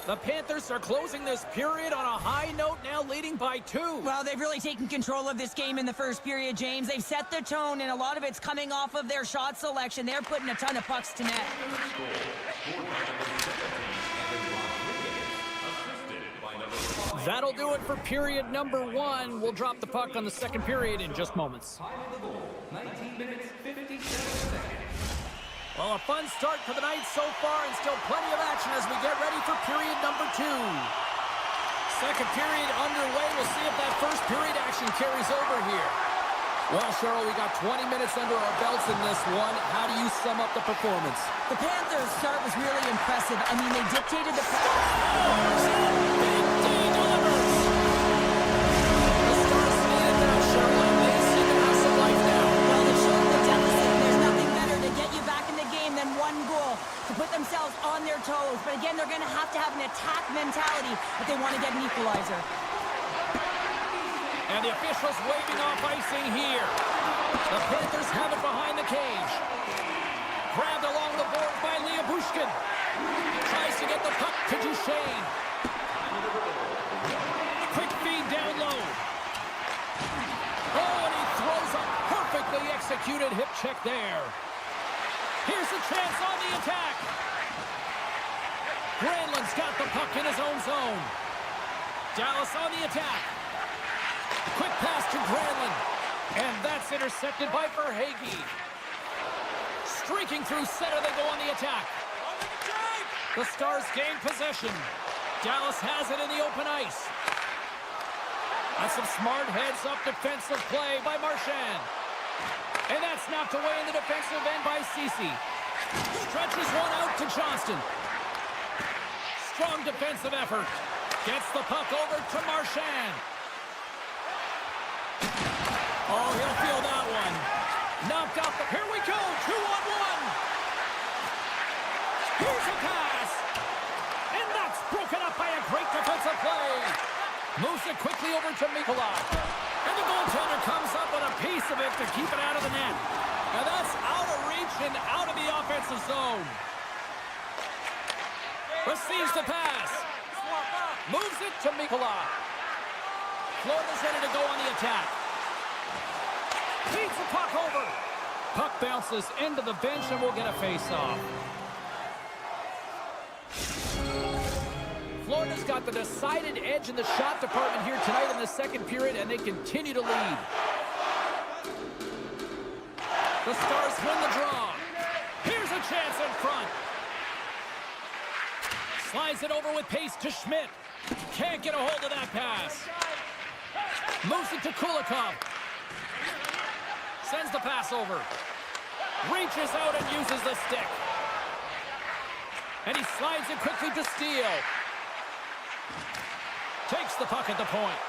The Panthers are closing this period on a high note, now leading by 2. Well, they've really taken control of this game in the first period, James. They've set the tone, and a lot of it's coming off of their shot selection. They're putting a ton of pucks to net. That'll do it for period number 1. We'll drop the puck on the second period in just moments. 19 minutes, 57 seconds. Well, a fun start to the night so far, and still plenty of action as we get ready for period number 2. Second period underway. We'll see if that first period action carries over here. Well, Cheryl, we got 20 minutes under our belts in this one. How do you sum up the performance? The Panthers' start was really impressive. I mean, they dictated the... Big D delivers. The Stars lead it now, Cheryl, and they seem to have some life now. Well, they've shown the deficit. There's nothing better to get you back in the game than one goal, to put themselves on their toes. both, but again, they're going to have an attack mentality if they want to get an equalizer. And the officials waving off icing here. The Panthers have it behind the cage. Grabbed along the board by Bushkin. Tries to get the puck to Duchesne. Quick feed down low. Oh, and he throws a perfectly executed hip check there. Here's a chance on the attack. Granlund's got the puck in his own zone. Dallas on the attack. Quick pass to Granlund. And that's intercepted by Verhaeghe. Streaking through center, they go on the attack. The Stars gain possession. Dallas has it in the open ice. That's some smart heads-up defensive play by Marchand. And that's knocked away in the defensive end by Ceci. Stretches one out to Johnston. Strong defensive effort. Gets the puck over to Marchand. Oh, he'll feel that one. Knocked out. Here we go. 2-on-1. Here's a pass. And that's broken up by a great defensive play. Moves it quickly over to Mikula. And the goaltender comes up with a piece of it to keep it out of the net. And that's out of reach and out of the offensive zone. Receives the pass. Moves it to Mikula. Florida's ready to go on the attack. Feeds the puck over. Puck bounces into the bench and we'll get a face-off. Florida's got the decided edge in the shot department here tonight in the second period, and they continue to lead. The Stars win the draw. Here's a chance in front. Slides it over with pace to Schmidt. Can't get a hold of that pass. Moves it to Kulikov. Sends the pass over. Reaches out and uses the stick. And he slides it quickly to Steele. Takes the puck at the point.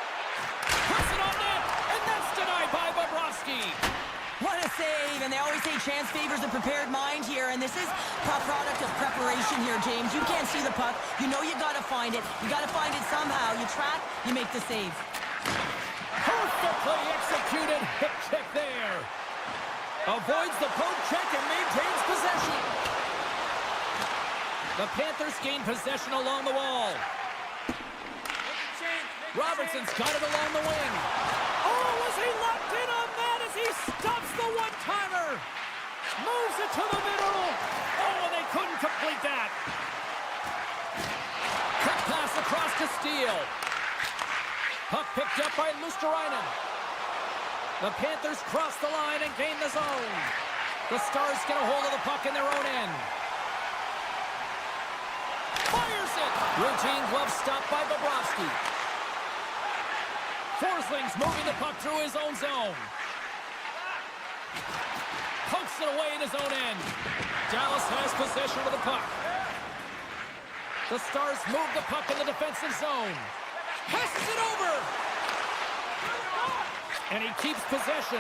Puts it on net, and that's denied by Bobrovsky. What a save, and they always say chance favors a prepared mind here, and this is a product of preparation here, James. You can't see the puck. You know you got to find it. You got to find it somehow. You track, you make the save. Perfectly executed hip check there. Avoids the poke check and maintains possession. The Panthers gain possession along the wall. Robertson's got it along the wing. Oh, was he locked in on that as he stops the one-timer? Moves it to the middle. Oh, and they couldn't complete that. Quick pass across to Steele. Puck picked up by Luosterainen. The Panthers cross the line and gain the zone. The Stars get a hold of the puck in their own end. Fires it. Routine glove stop by Bobrovsky. Forsling's moving the puck through his own zone. Pokes it away in his own end. Dallas has possession of the puck. The Stars move the puck in the defensive zone. Passes it over. And he keeps possession.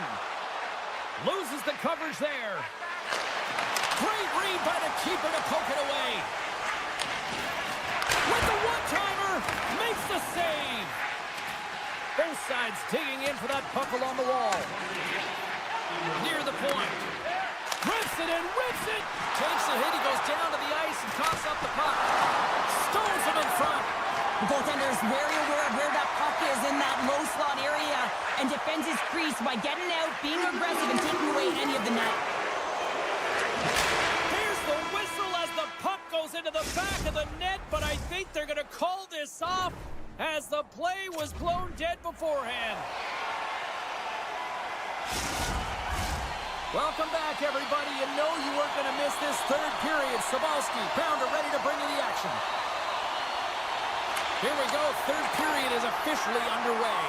Loses the coverage there. Great read by the keeper to poke it away. With the one-timer, makes the save. Both sides digging in for that puck along the wall. Near the point. Rips it and rips it. Takes a hit. He goes down to the ice and coughs up the puck. Stones him in front. The goaltender is very aware of where that puck is in that low slot area and defends his crease by getting out, being aggressive, and taking away any of the net. Here's the whistle as the puck goes into the back of the net, but I think they're going to call this off as the play was blown dead beforehand. Welcome back, everybody. You know you weren't going to miss this third period. Sabalski, Pounder ready to bring you the action. Here we go. Third period is officially underway.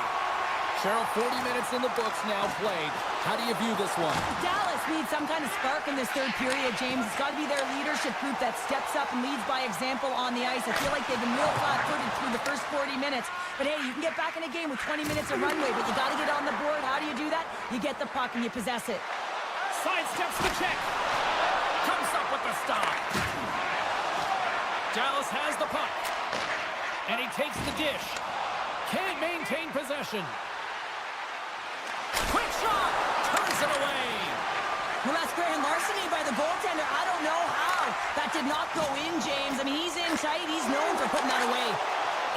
Cheryl, 40 minutes in the books now played. How do you view this one? Dallas needs some kind of spark in this third period, James. It's got to be their leadership group that steps up and leads by example on the ice. I feel like they've been real flat-footed through the first 40 minutes. But hey, you can get back in a game with 20 minutes of runway, but you got to get on the board. How do you do that? You get the puck and you possess it. Sidesteps the check. Comes up with the stop. Dallas has the puck. And he takes the dish. Can't maintain possession. Quick shot! Turns it away. Well, that's grand larceny by the goaltender. I don't know how. That did not go in, James. I mean, he's in tight. He's known for putting that away.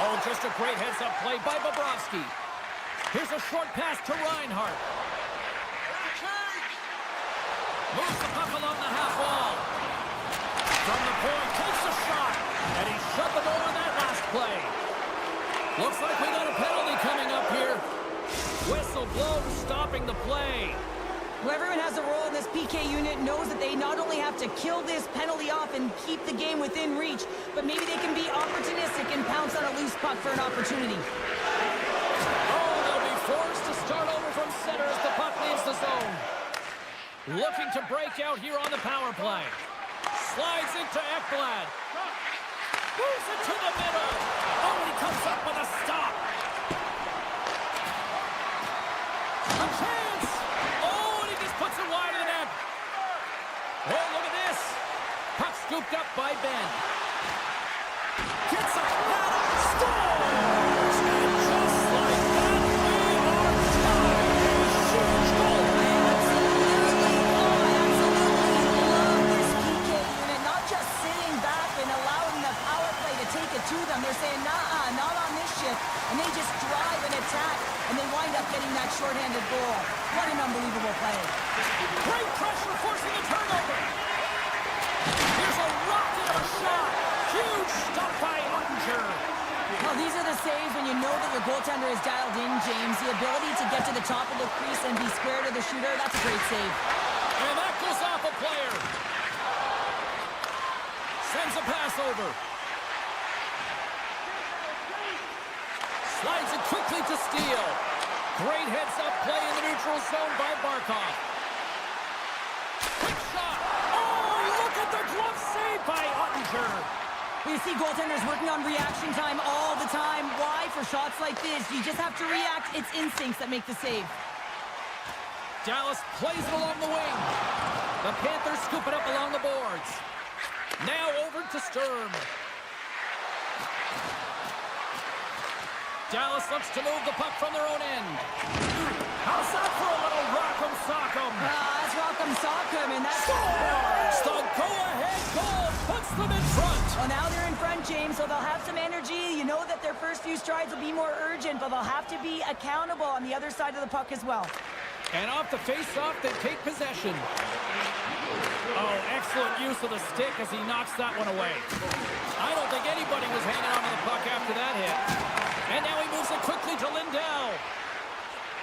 Oh, just a great heads-up play by Bobrovsky. Here's a short pass to Reinhart. Moves the puck along the half wall. From the point, takes a shot. And he shut the door on that last play. Looks like we got a penalty coming up here. Whistle blown, stopping the play. Well, everyone has a role in this PK unit, knows that they not only have to kill this penalty off and keep the game within reach, but maybe they can be opportunistic and pounce on a loose puck for an opportunity. Oh, they'll be forced to start over from center as the puck leaves the zone. Looking to break out here on the power play. Slides into Ekblad. Moves it to the middle. Oh, he comes up with a stop. A chance. Oh, and he just puts it wide of the net. Oh, look at this. Puck scooped up by Ben. Gets a header. Scores! And just like that, we are tied. A huge goal. Absolutely. Oh, I absolutely love this PK unit. Not just sitting back and allowing the power play to take it to them. They're saying, nah, not on this shift. And they just drive and attack. And they wind up getting that shorthanded goal. What an unbelievable play. Great pressure forcing the turnover. Here's a rocket of a shot. Huge stop by Ottinger. Well, these are the saves when you know that your goaltender is dialed in, James. The ability to get to the top of the crease and be square to the shooter, that's a great save. And that goes off a player. Sends a pass over. Slides it quickly to Steele. Great heads-up play in the neutral zone by Barkov. Quick shot. Oh, look at the glove save by Ottinger. We see goaltenders working on reaction time all the time. Why? For shots like this, you just have to react. It's instincts that make the save. Dallas plays it along the wing. The Panthers scoop it up along the boards. Now over to Sturm. Dallas looks to move the puck from their own end. How's that for a little rock'em sock'em? That's rock'em sock'em, and that's... Scores! The go-ahead goal puts them in front. Well, now they're in front, James, so they'll have some energy. You know that their first few strides will be more urgent, but they'll have to be accountable on the other side of the puck as well. And off the face-off, they take possession. Oh, excellent use of the stick as he knocks that one away. I don't think anybody was hanging on to the puck after that hit. And now he moves it quickly to Lindell.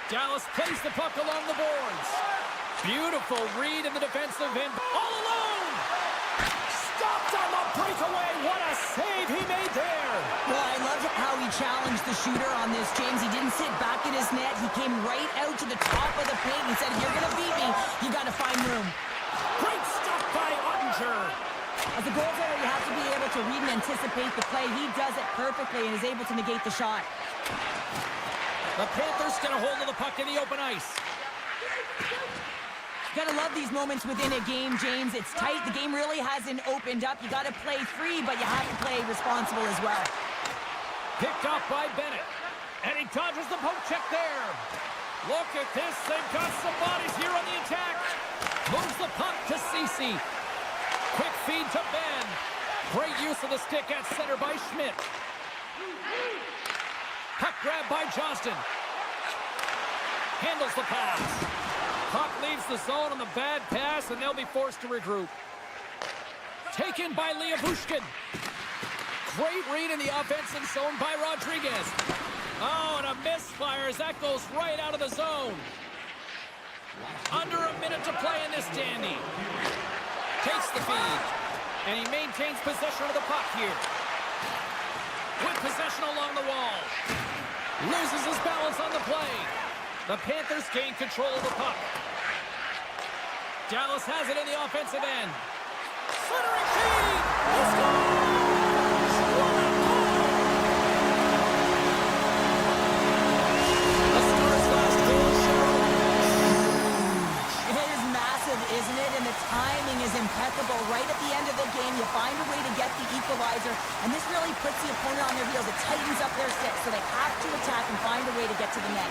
Dallas plays the puck along the boards. Beautiful read in the defensive end. All alone! Stopped on the breakaway. What a save he made there. Well, I loved how he challenged the shooter on this, James. He didn't sit back in his net. He came right out to the top of the paint. He said, if you're going to beat me, you got to find room. Great stop by Ottinger. As a goaltender, you have to be able to read and anticipate the play. He does it perfectly and is able to negate the shot. The Panthers get a hold of the puck in the open ice. You gotta love these moments within a game, James. It's tight. The game really hasn't opened up. You gotta play free, but you have to play responsible as well. Picked off by Bennett. And he dodges the poke check there. Look at this. They've got some bodies here on the attack. Moves the puck to Ceci. Quick feed to Ben. Great use of the stick at center by Schmidt. Puck grab by Johnston. Handles the pass. Puck leaves the zone on the bad pass, and they'll be forced to regroup. Taken by Liabushkin. Great read in the offensive zone by Rodriguez. Oh, and a misfire as that goes right out of the zone. Under a minute to play in this dandy. Takes the feed, and he maintains possession of the puck here. With possession along the wall. Loses his balance on the play. The Panthers gain control of the puck. Dallas has it in the offensive end. Centering feed! He scores! What a goal! The Stars' last goal, Cheryl. It is massive. impressive, isn't it? And the timing is impeccable. Right at the end of the game, you find a way to get the equalizer, and this really puts the opponent on their heels. It tightens up their six, so they have to attack and find a way to get to the net.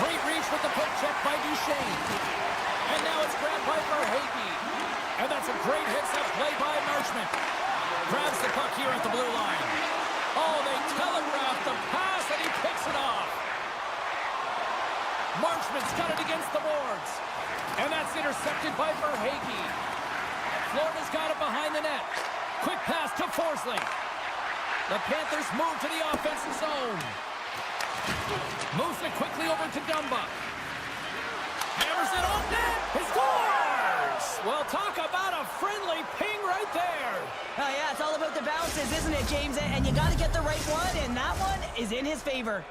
Great reach with the poke check by Duchesne. And now it's grabbed by Verhaeghe. And that's a great hits-up play by Marchment. Grabs the puck here at the blue line. Oh, they telegraphed the pass, and he picks it off. Marchment's got it against the boards. And that's intercepted by Verhaeghe. Florida's got it behind the net. Quick pass to Forsling. The Panthers move to the offensive zone. Moves it quickly over to Dumba. Hammers it on net. He scores! Well, talk about a friendly ping right there. Oh, yeah, it's all about the bounces, isn't it, James? And you got to get the right one, and that one is in his favor.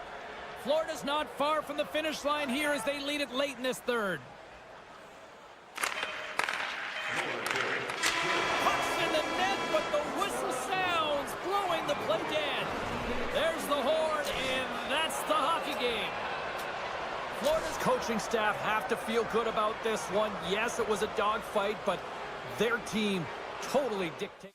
Florida's not far from the finish line here as they lead it late in this third. Pucks in the net, but the whistle sounds, blowing the play dead. There's the horn, and that's the hockey game. Florida's coaching staff have to feel good about this one. Yes, it was a dogfight, but their team totally dictates.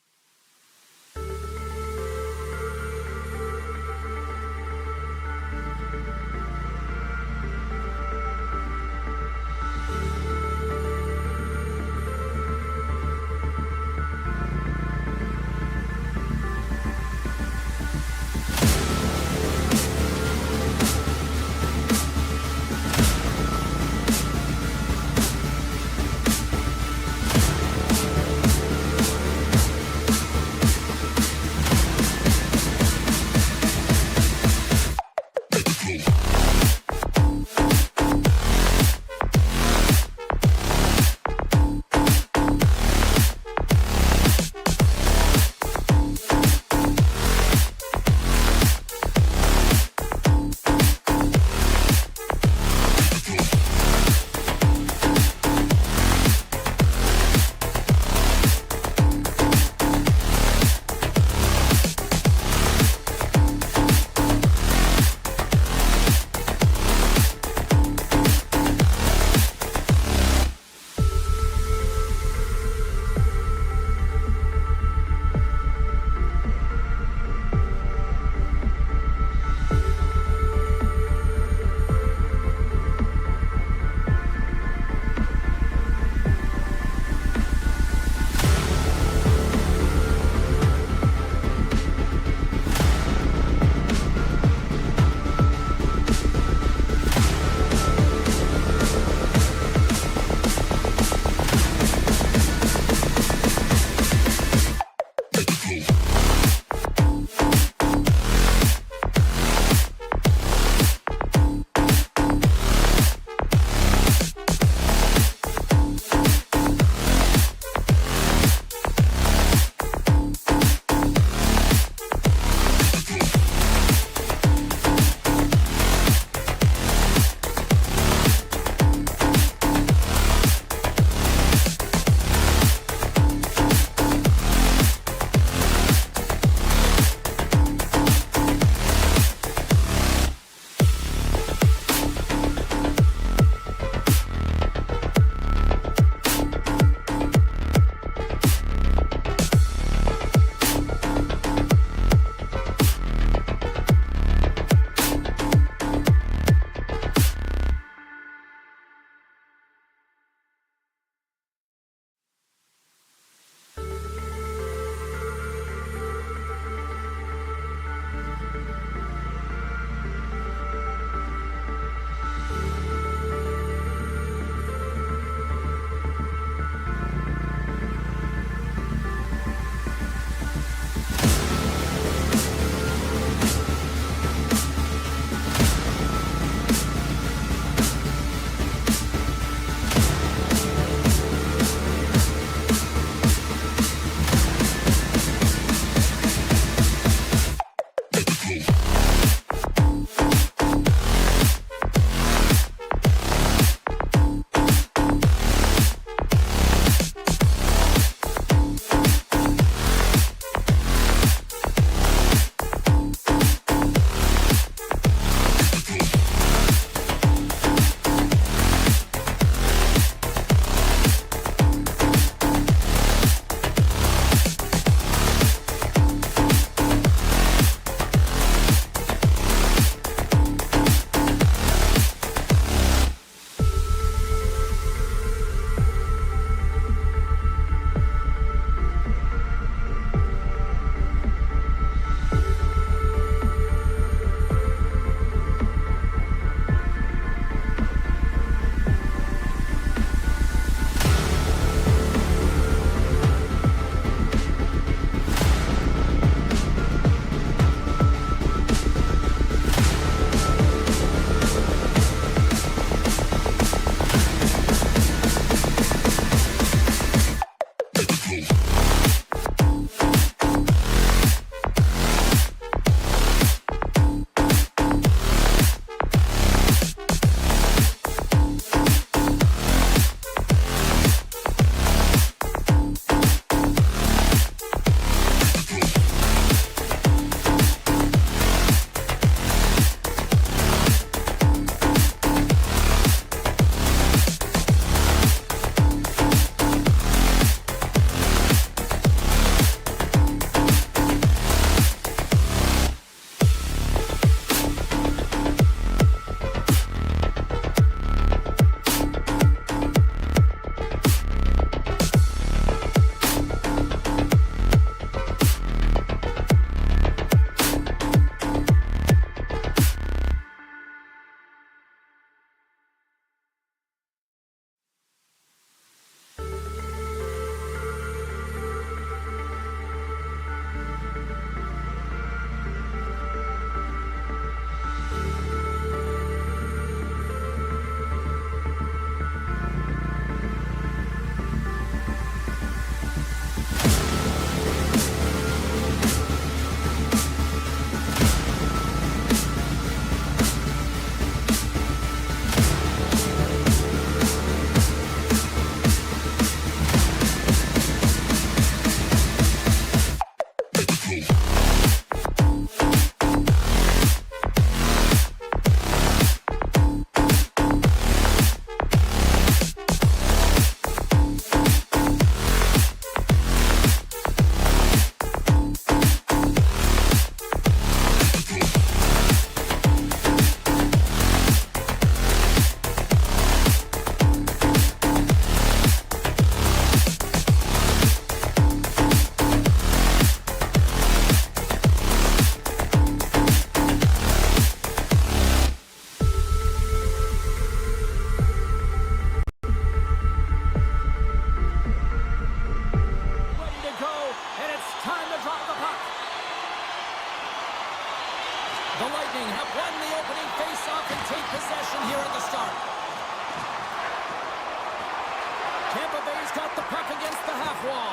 He's got the puck against the half wall.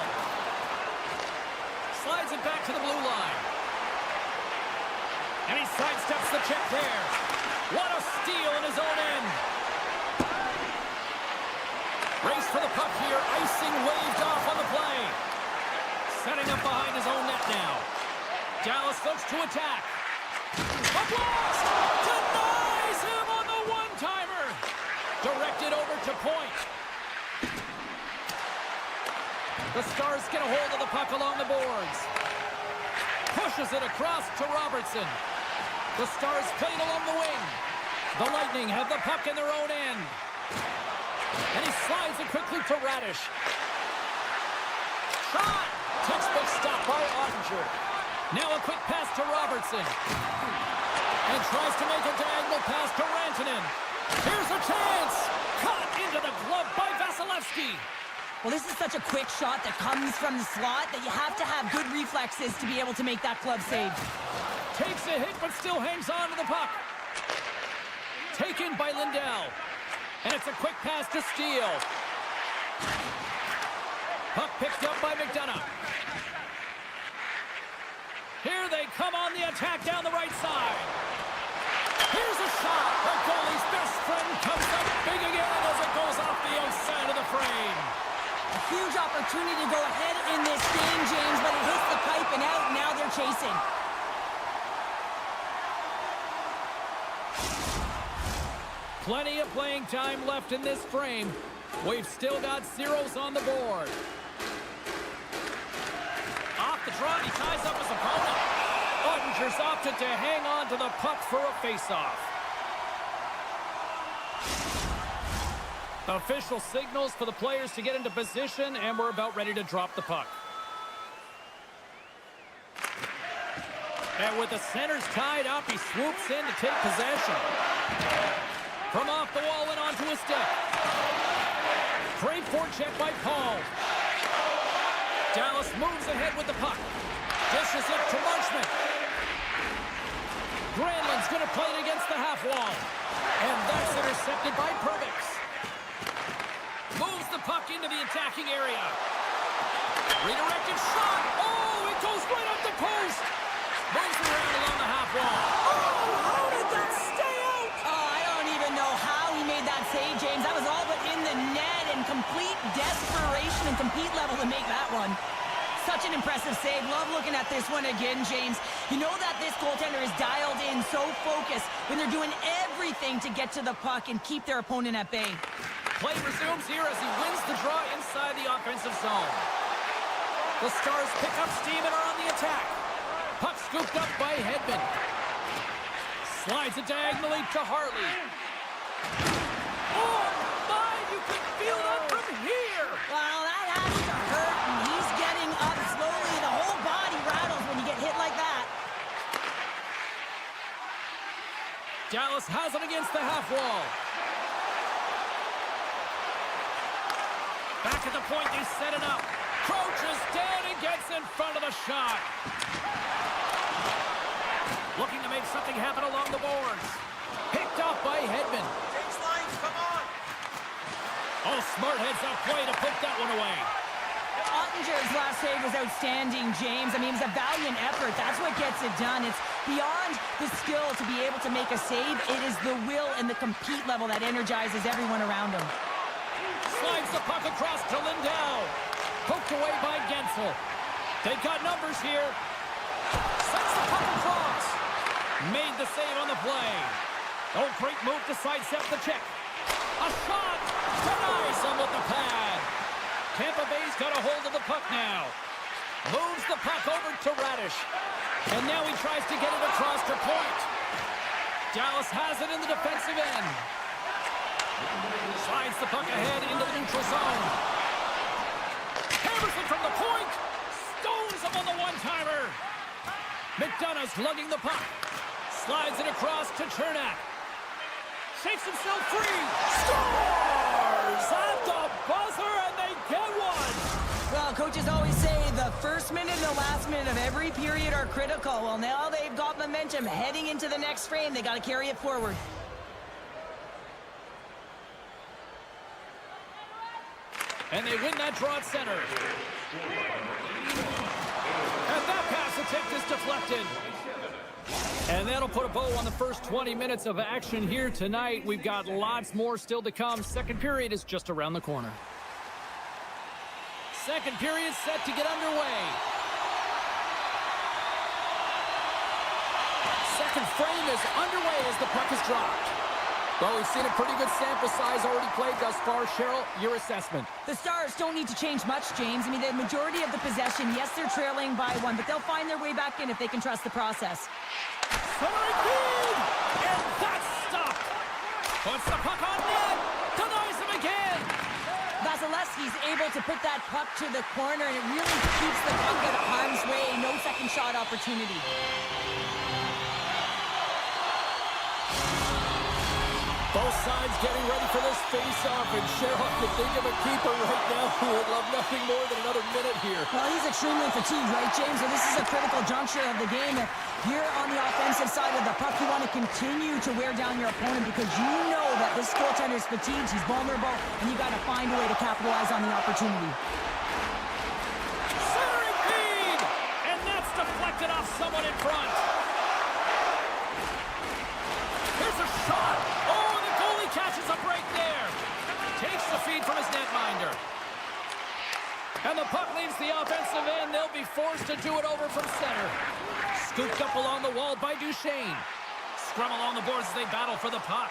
Slides it back to the blue line. And he sidesteps the check there. What a steal in his own end. Race for the puck here. Icing waved off on the play. Setting up behind his own net now. Dallas looks to attack. A blast! Denies him on the one-timer. Directed over to point. The Stars get a hold of the puck along the boards. Pushes it across to Robertson. The Stars play it along the wing. The Lightning have the puck in their own end. And he slides it quickly to Radish. Shot! Textbook stop by Ottinger. Now a quick pass to Robertson. And tries to make a diagonal pass to Rantanen. Here's a chance! Caught into the glove by Vasilevsky. Well, this is such a quick shot that comes from the slot that you have to have good reflexes to be able to make that glove save. Takes a hit, but still hangs on to the puck. Taken by Lindell. And it's a quick pass to Steele. Puck picked up by McDonough. Here they come on the attack down the right side. Here's a shot. The goalie's best friend comes up big again as it goes off the outside of the frame. A huge opportunity to go ahead in this game, James, but it hits the pipe and out. Now they're chasing. Plenty of playing time left in this frame. We've still got zeros on the board. Off the draw, he ties up his opponent. Ottinger's opted to hang on to the puck for a face-off. The official signals for the players to get into position, and we're about ready to drop the puck. And with the centers tied up, he swoops in to take possession. From off the wall and onto his stick. Great forecheck by Paul. Dallas moves ahead with the puck. Dishes it to Marchment. Granlund's going to play it against the half wall. And that's intercepted by Perbix. Moves the puck into the attacking area. Redirected shot. Oh, it goes right up the post. Moves around along the half wall. Oh, how did that stay out? Oh, I don't even know how he made that save, James. That was all but in the net and complete desperation and compete level to make that one. Such an impressive save. Love looking at this one again, James. You know that this goaltender is dialed in, so focused when they're doing everything to get to the puck and keep their opponent at bay. Play resumes here as he wins the draw inside the offensive zone. The Stars pick up steam and are on the attack. Puck scooped up by Hedman. Slides it diagonally to Hartley. Oh, my! You can feel that from here! Well, that has to hurt, and he's getting up slowly. The whole body rattles when you get hit like that. Dallas has it against the half wall. Back at the point, they set it up. Crouches down and gets in front of the shot. Looking to make something happen along the boards. Picked off by Hedman. Change lines, come on! Oh, smart heads up play to put that one away. Ottinger's last save was outstanding, James. I mean, it was a valiant effort. That's what gets it done. It's beyond the skill to be able to make a save. It is the will and the compete level that energizes everyone around him. Slides the puck across to Lindell. Poked away by Gensel. They've got numbers here. Sends the puck across. Made the save on the play. Oh, great move to sidestep the check. A shot. Denies him with the pad. Tampa Bay's got a hold of the puck now. Moves the puck over to Radish. And now he tries to get it across to point. Dallas has it in the defensive end. Slides the puck ahead into the neutral zone. Hammers it from the point. Stones him on the one-timer. McDonough's lugging the puck. Slides it across to Chernak. Shakes himself free. Scores at the buzzer, and they get one. Well, coaches always say the first minute and the last minute of every period are critical. Well, now they've got momentum heading into the next frame. They got to carry it forward. And they win that draw at center. And that pass attempt is deflected. And that'll put a bow on the first 20 minutes of action here tonight. We've got lots more still to come. Second period is just around the corner. Second period set to get underway. Second frame is underway as the puck is dropped. Well, we've seen a pretty good sample size already played thus far. Cheryl, your assessment. The Stars don't need to change much, James. I mean, the majority of the possession, yes, they're trailing by one, but they'll find their way back in if they can trust the process. Centering feed! And that's stopped! Puts the puck on net! Denies him again! Vasilevsky's able to put that puck to the corner, and it really keeps the puck out of harm's way. No second shot opportunity. Both sides getting ready for this face-off, and Cheryl, you think of a keeper right now who would love nothing more than another minute here. Well, he's extremely fatigued, right, James? So this is a critical juncture of the game. Here on the offensive side of the puck, you want to continue to wear down your opponent because you know that this goaltender is fatigued, he's vulnerable, and you got to find a way to capitalize on the opportunity. Centering feed! And that's deflected off someone in front. Here's a shot! Catches a break there. Takes the feed from his netminder. And the puck leaves the offensive end. They'll be forced to do it over from center. Scooped up along the wall by Duchesne. Scrum along the boards as they battle for the puck.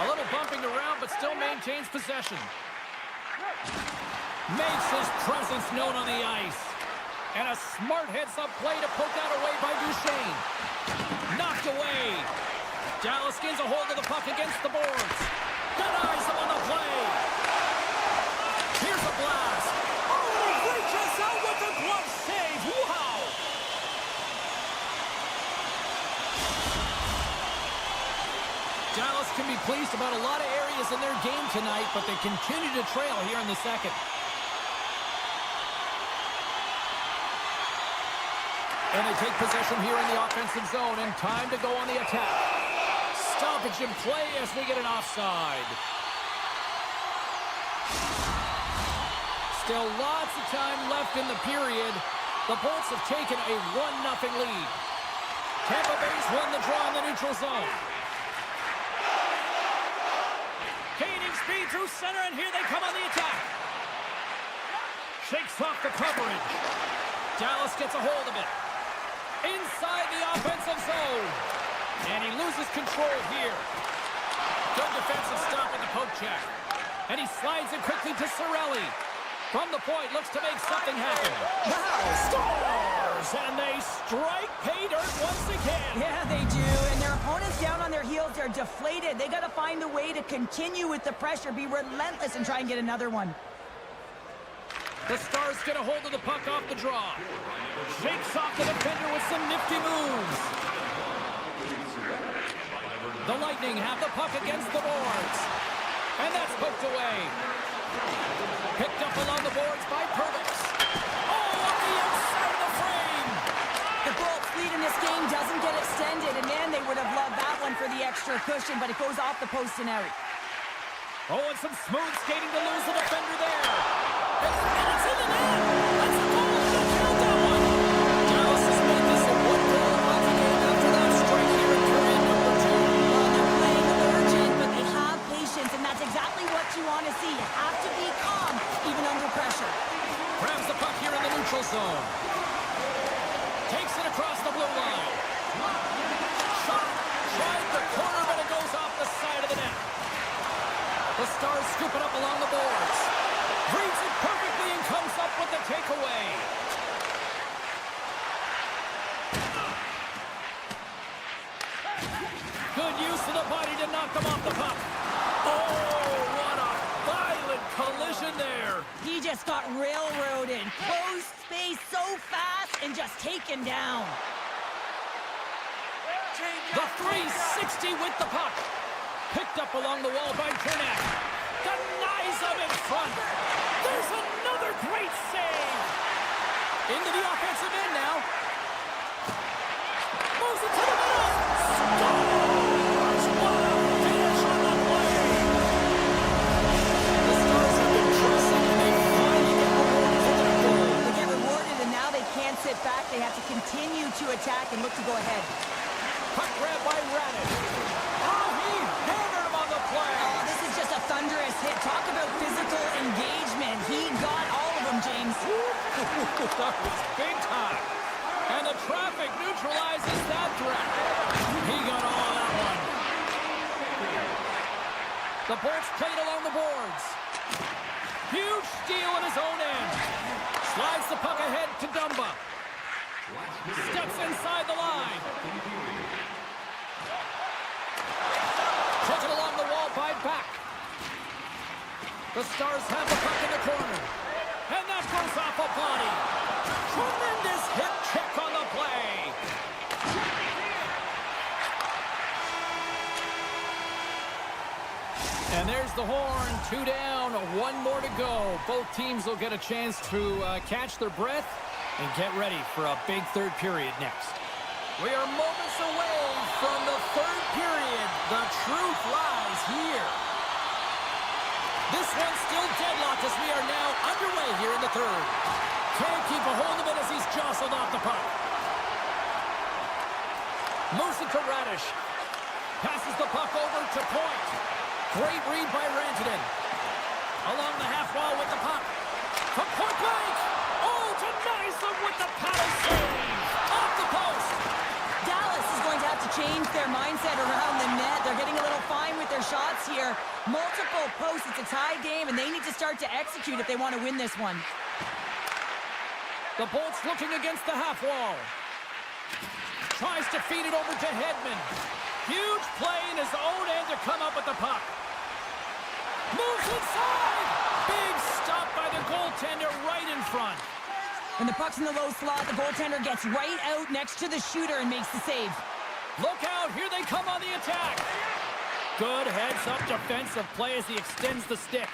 A little bumping around, but still maintains possession. Makes his presence known on the ice. And a smart heads-up play to poke that away by Duchesne. Knocked away. Dallas gets a hold of the puck against the boards. Denies him on the play. Here's a blast. Oh, he reaches out with the glove save. Wow. Dallas can be pleased about a lot of areas in their game tonight, but they continue to trail here in the second. And they take possession here in the offensive zone, and time to go on the attack. Stoppage in play as we get an offside. Still lots of time left in the period. The Bolts have taken a 1-0 lead. Tampa Bay's won the draw in the neutral zone. Gaining speed through center, and here they come on the attack. Shakes off the coverage. Dallas gets a hold of it. Inside the offensive zone. And he loses control here. Good defensive stop with the poke check. And he slides it quickly to Cirelli. From the point, looks to make something happen. Wow! Stars! And they strike pay dirt once again. Yeah, they do. And their opponents down on their heels, they're deflated. They got to find a way to continue with the pressure, be relentless, and try and get another one. The Stars get a hold of the puck off the draw. Shakes off the defender with some nifty moves. The Lightning have the puck against the boards. And that's poked away. Picked up along the boards by Purvis. Oh, on the outside of the frame. The Bolts lead in this game doesn't get extended, and man, they would have loved that one for the extra cushion, but it goes off the post and out. Oh, and some smooth skating to lose the defender there. And it's in the net. That's a goal. Don't count that one. Dallas has made this a 1-goal hockey game after that strike here in period number 2. Well, they're playing urgent, but they have patience, and that's exactly what you want to see. You have to be calm, even under pressure. Grabs the puck here in the neutral zone. Takes it across the blue line. Shot. Tried the corner, but it goes off the side of the net. The Stars scoop it up along the boards. Reads it perfectly and comes up with the takeaway. Good use of the body to knock them off the puck. Oh, what a violent collision there. He just got railroaded. Closed space so fast and just taken down. The 360 with the puck. Picked up along the wall by Kernak. Denies him in front. There's another great save. Into the offensive end now. Moves it to the middle. Scores! What a finish on the play. The Stars have to go ahead. Puck grab by Radish. Oh, he hammered him on the play. Oh, this is just a thunderous hit. Talk about physical engagement. He got all of them, James. That was big time. And the traffic neutralizes that threat. He got all of that one. The Bolts played along the boards. Huge steal in his own end. Slides the puck ahead to Dumba. Steps inside the line. Taken along the wall by Back. The Stars have the puck in the corner. And that goes off a body. Tremendous hip check on the play. And there's the horn. 2 down, 1 more to go. Both teams will get a chance to catch their breath and get ready for a big third period next. We are moments away from the third period. The truth lies here. This one's still deadlocked as we are now underway here in the third. Can't keep a hold of it as he's jostled off the puck. Moves it to Radish. Passes the puck over to Point. Great read by Rantanen. Along the half wall with the puck. From point blank. Oh, denies them with the paddle save. Off the post. Dallas is going to have to change their mindset around the net. They're getting a little fine with their shots here. Multiple posts. It's a tie game, and they need to start to execute if they want to win this one. The Bolts looking against the half wall. Tries to feed it over to Hedman. Huge play in his own end to come up with the puck. Moves inside. Big stop by the goaltender right in front. When the puck's in the low slot, the goaltender gets right out next to the shooter and makes the save. Look out. Here they come on the attack. Good heads-up defensive play as he extends the stick.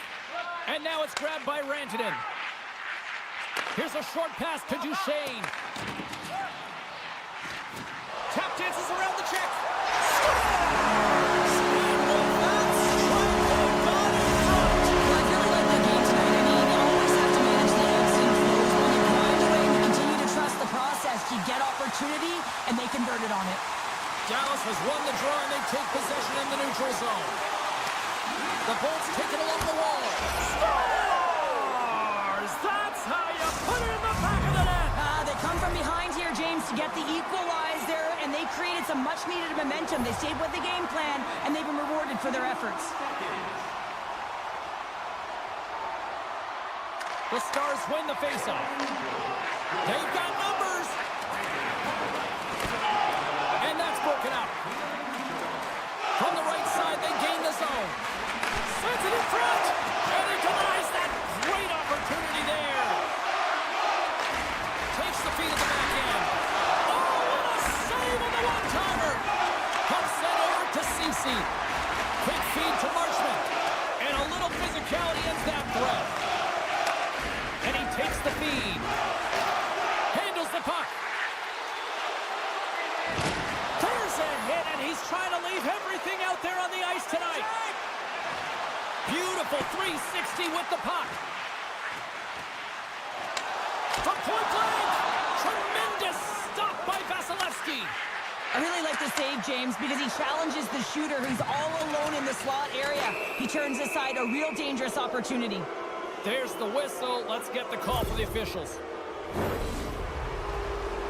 And now it's grabbed by Rantanen. Here's a short pass to Duchesne. Tap dances around the check. You get opportunity, and they converted on it. Dallas has won the draw, and they take possession in the neutral zone. The Bolts take it along the wall. Stars! That's how you put it in the back of the net. They come from behind here, James, to get the equalizer, and they created some much-needed momentum. They stayed with the game plan, and they've been rewarded for their efforts. The Stars win the faceoff. They've got numbers. And that's broken up. From the right side, they gain the zone. Sends it in front. And he denies that great opportunity there. Takes the feed at the back end. Oh, what a save on the one-timer. Puck sent over to Ceci. Quick feed to Marchment. And a little physicality ends that threat. And he takes the feed. Handles the puck. There's a hit, and he's trying to leave everything out there on the ice tonight. Beautiful 360 with the puck. From point blank. Tremendous stop by Vasilevsky. I really like the save, James, because he challenges the shooter who's all alone in the slot area. He turns aside a real dangerous opportunity. There's the whistle. Let's get the call for the officials.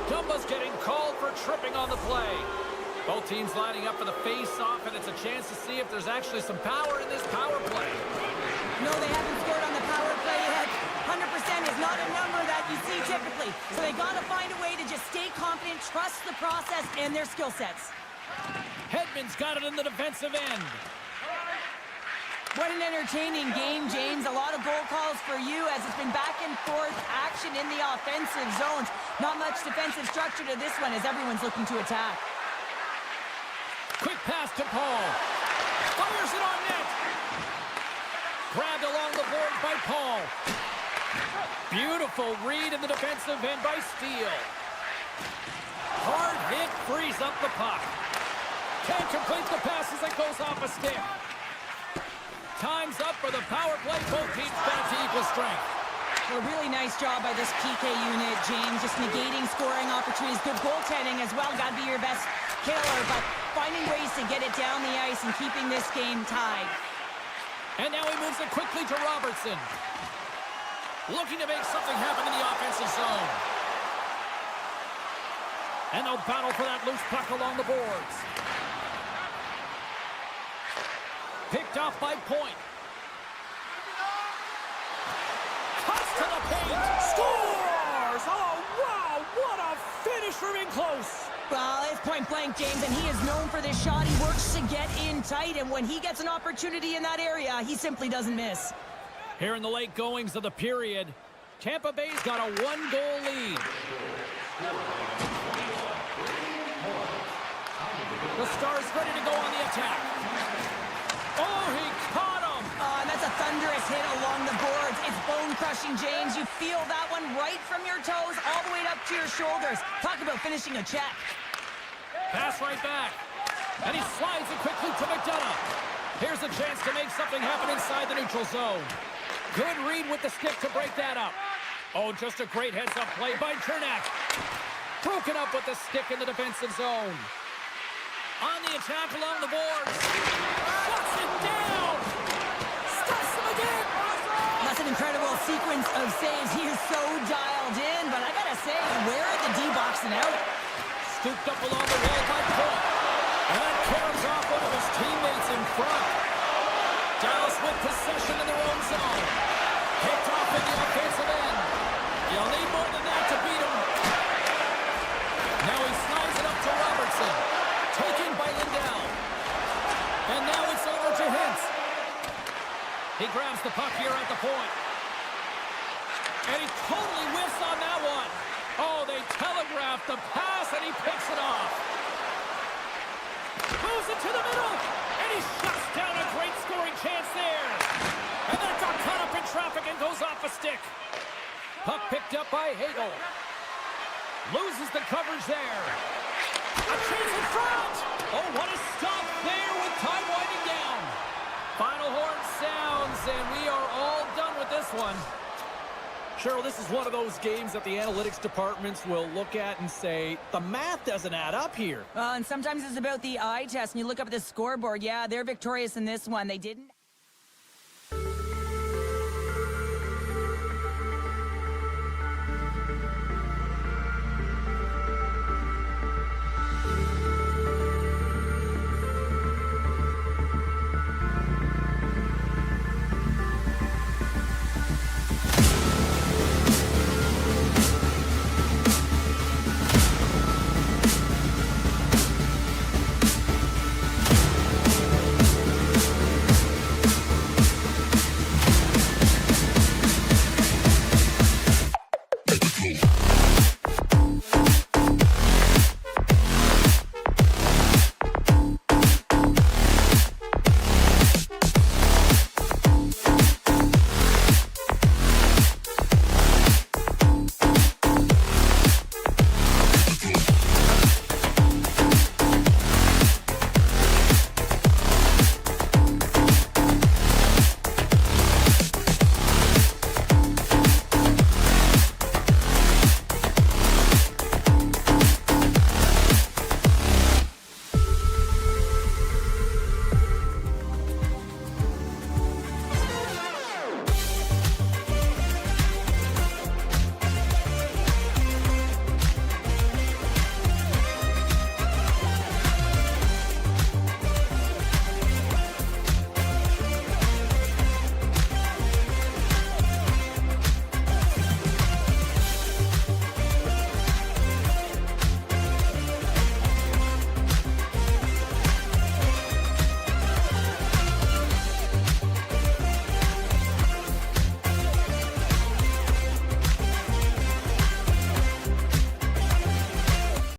Dumba's getting called for tripping on the play. Both teams lining up for the face-off, and it's a chance to see if there's actually some power in this power play. No, they haven't scored on the power play yet. 100% is not a number that you see typically. So they got to find a way to just stay confident, trust the process and their skill sets. Hedman's got it in the defensive end. What an entertaining game, James. A lot of goal calls for you as it's been back and forth action in the offensive zones. Not much defensive structure to this one as everyone's looking to attack. Quick pass to Paul. Fires it on net. Grabbed along the board by Paul. Beautiful read in the defensive end by Steele. Hard hit frees up the puck. Can't complete the pass as it goes off a stick. Time's up for the power play. Both teams back to equal strength. Well, a really nice job by this PK unit, James. Just negating scoring opportunities. Good goaltending as well. Got to be your best killer, but finding ways to get it down the ice and keeping this game tied. And now he moves it quickly to Robertson. Looking to make something happen in the offensive zone. And they'll battle for that loose puck along the boards. Picked off by Point. Cuts to the paint. Scores! Oh, wow! What a finish from in close. Well, it's point blank, James, and he is known for this shot. He works to get in tight, and when he gets an opportunity in that area, he simply doesn't miss. Here in the late goings of the period, Tampa Bay's got a one-goal lead. The Stars ready to go on the attack. Oh, he caught him! And that's a thunderous hit along the boards. It's bone-crushing, James. You feel that one right from your toes all the way up to your shoulders. Talk about finishing a check. Pass right back. And he slides it quickly to McDonough. Here's a chance to make something happen inside the neutral zone. Good read with the stick to break that up. Oh, just a great heads-up play by Chernak. Broken up with the stick in the defensive zone. On the attack along the boards. Shuts it down. Stuffs him again. That's an incredible sequence of saves. He is so dialed in, but I gotta say, where are the D-boxing out? Scooped up along the wall by Point. And that carries off one of his teammates in front. Dallas with possession in their own zone. Picked off in the offensive end. You'll need more than that to beat him. Now he slides it up to Robertson. Taken by Lindell. And now it's over to Hintz. He grabs the puck here at the point. And he totally whiffs on that one. Oh, they telegraphed the pass, and he picks it off. Moves it to the middle. And he shuts down a great scoring chance there. And that got caught up in traffic and goes off a stick. Puck picked up by Hagel. Loses the coverage there. A chance in front! Oh, what a stop there with time winding down. Final horn sounds, and we are all done with this one. Cheryl, this is one of those games that the analytics departments will look at and say, the math doesn't add up here. Well, and sometimes it's about the eye test, and you look up at the scoreboard. Yeah, they're victorious in this one. They didn't...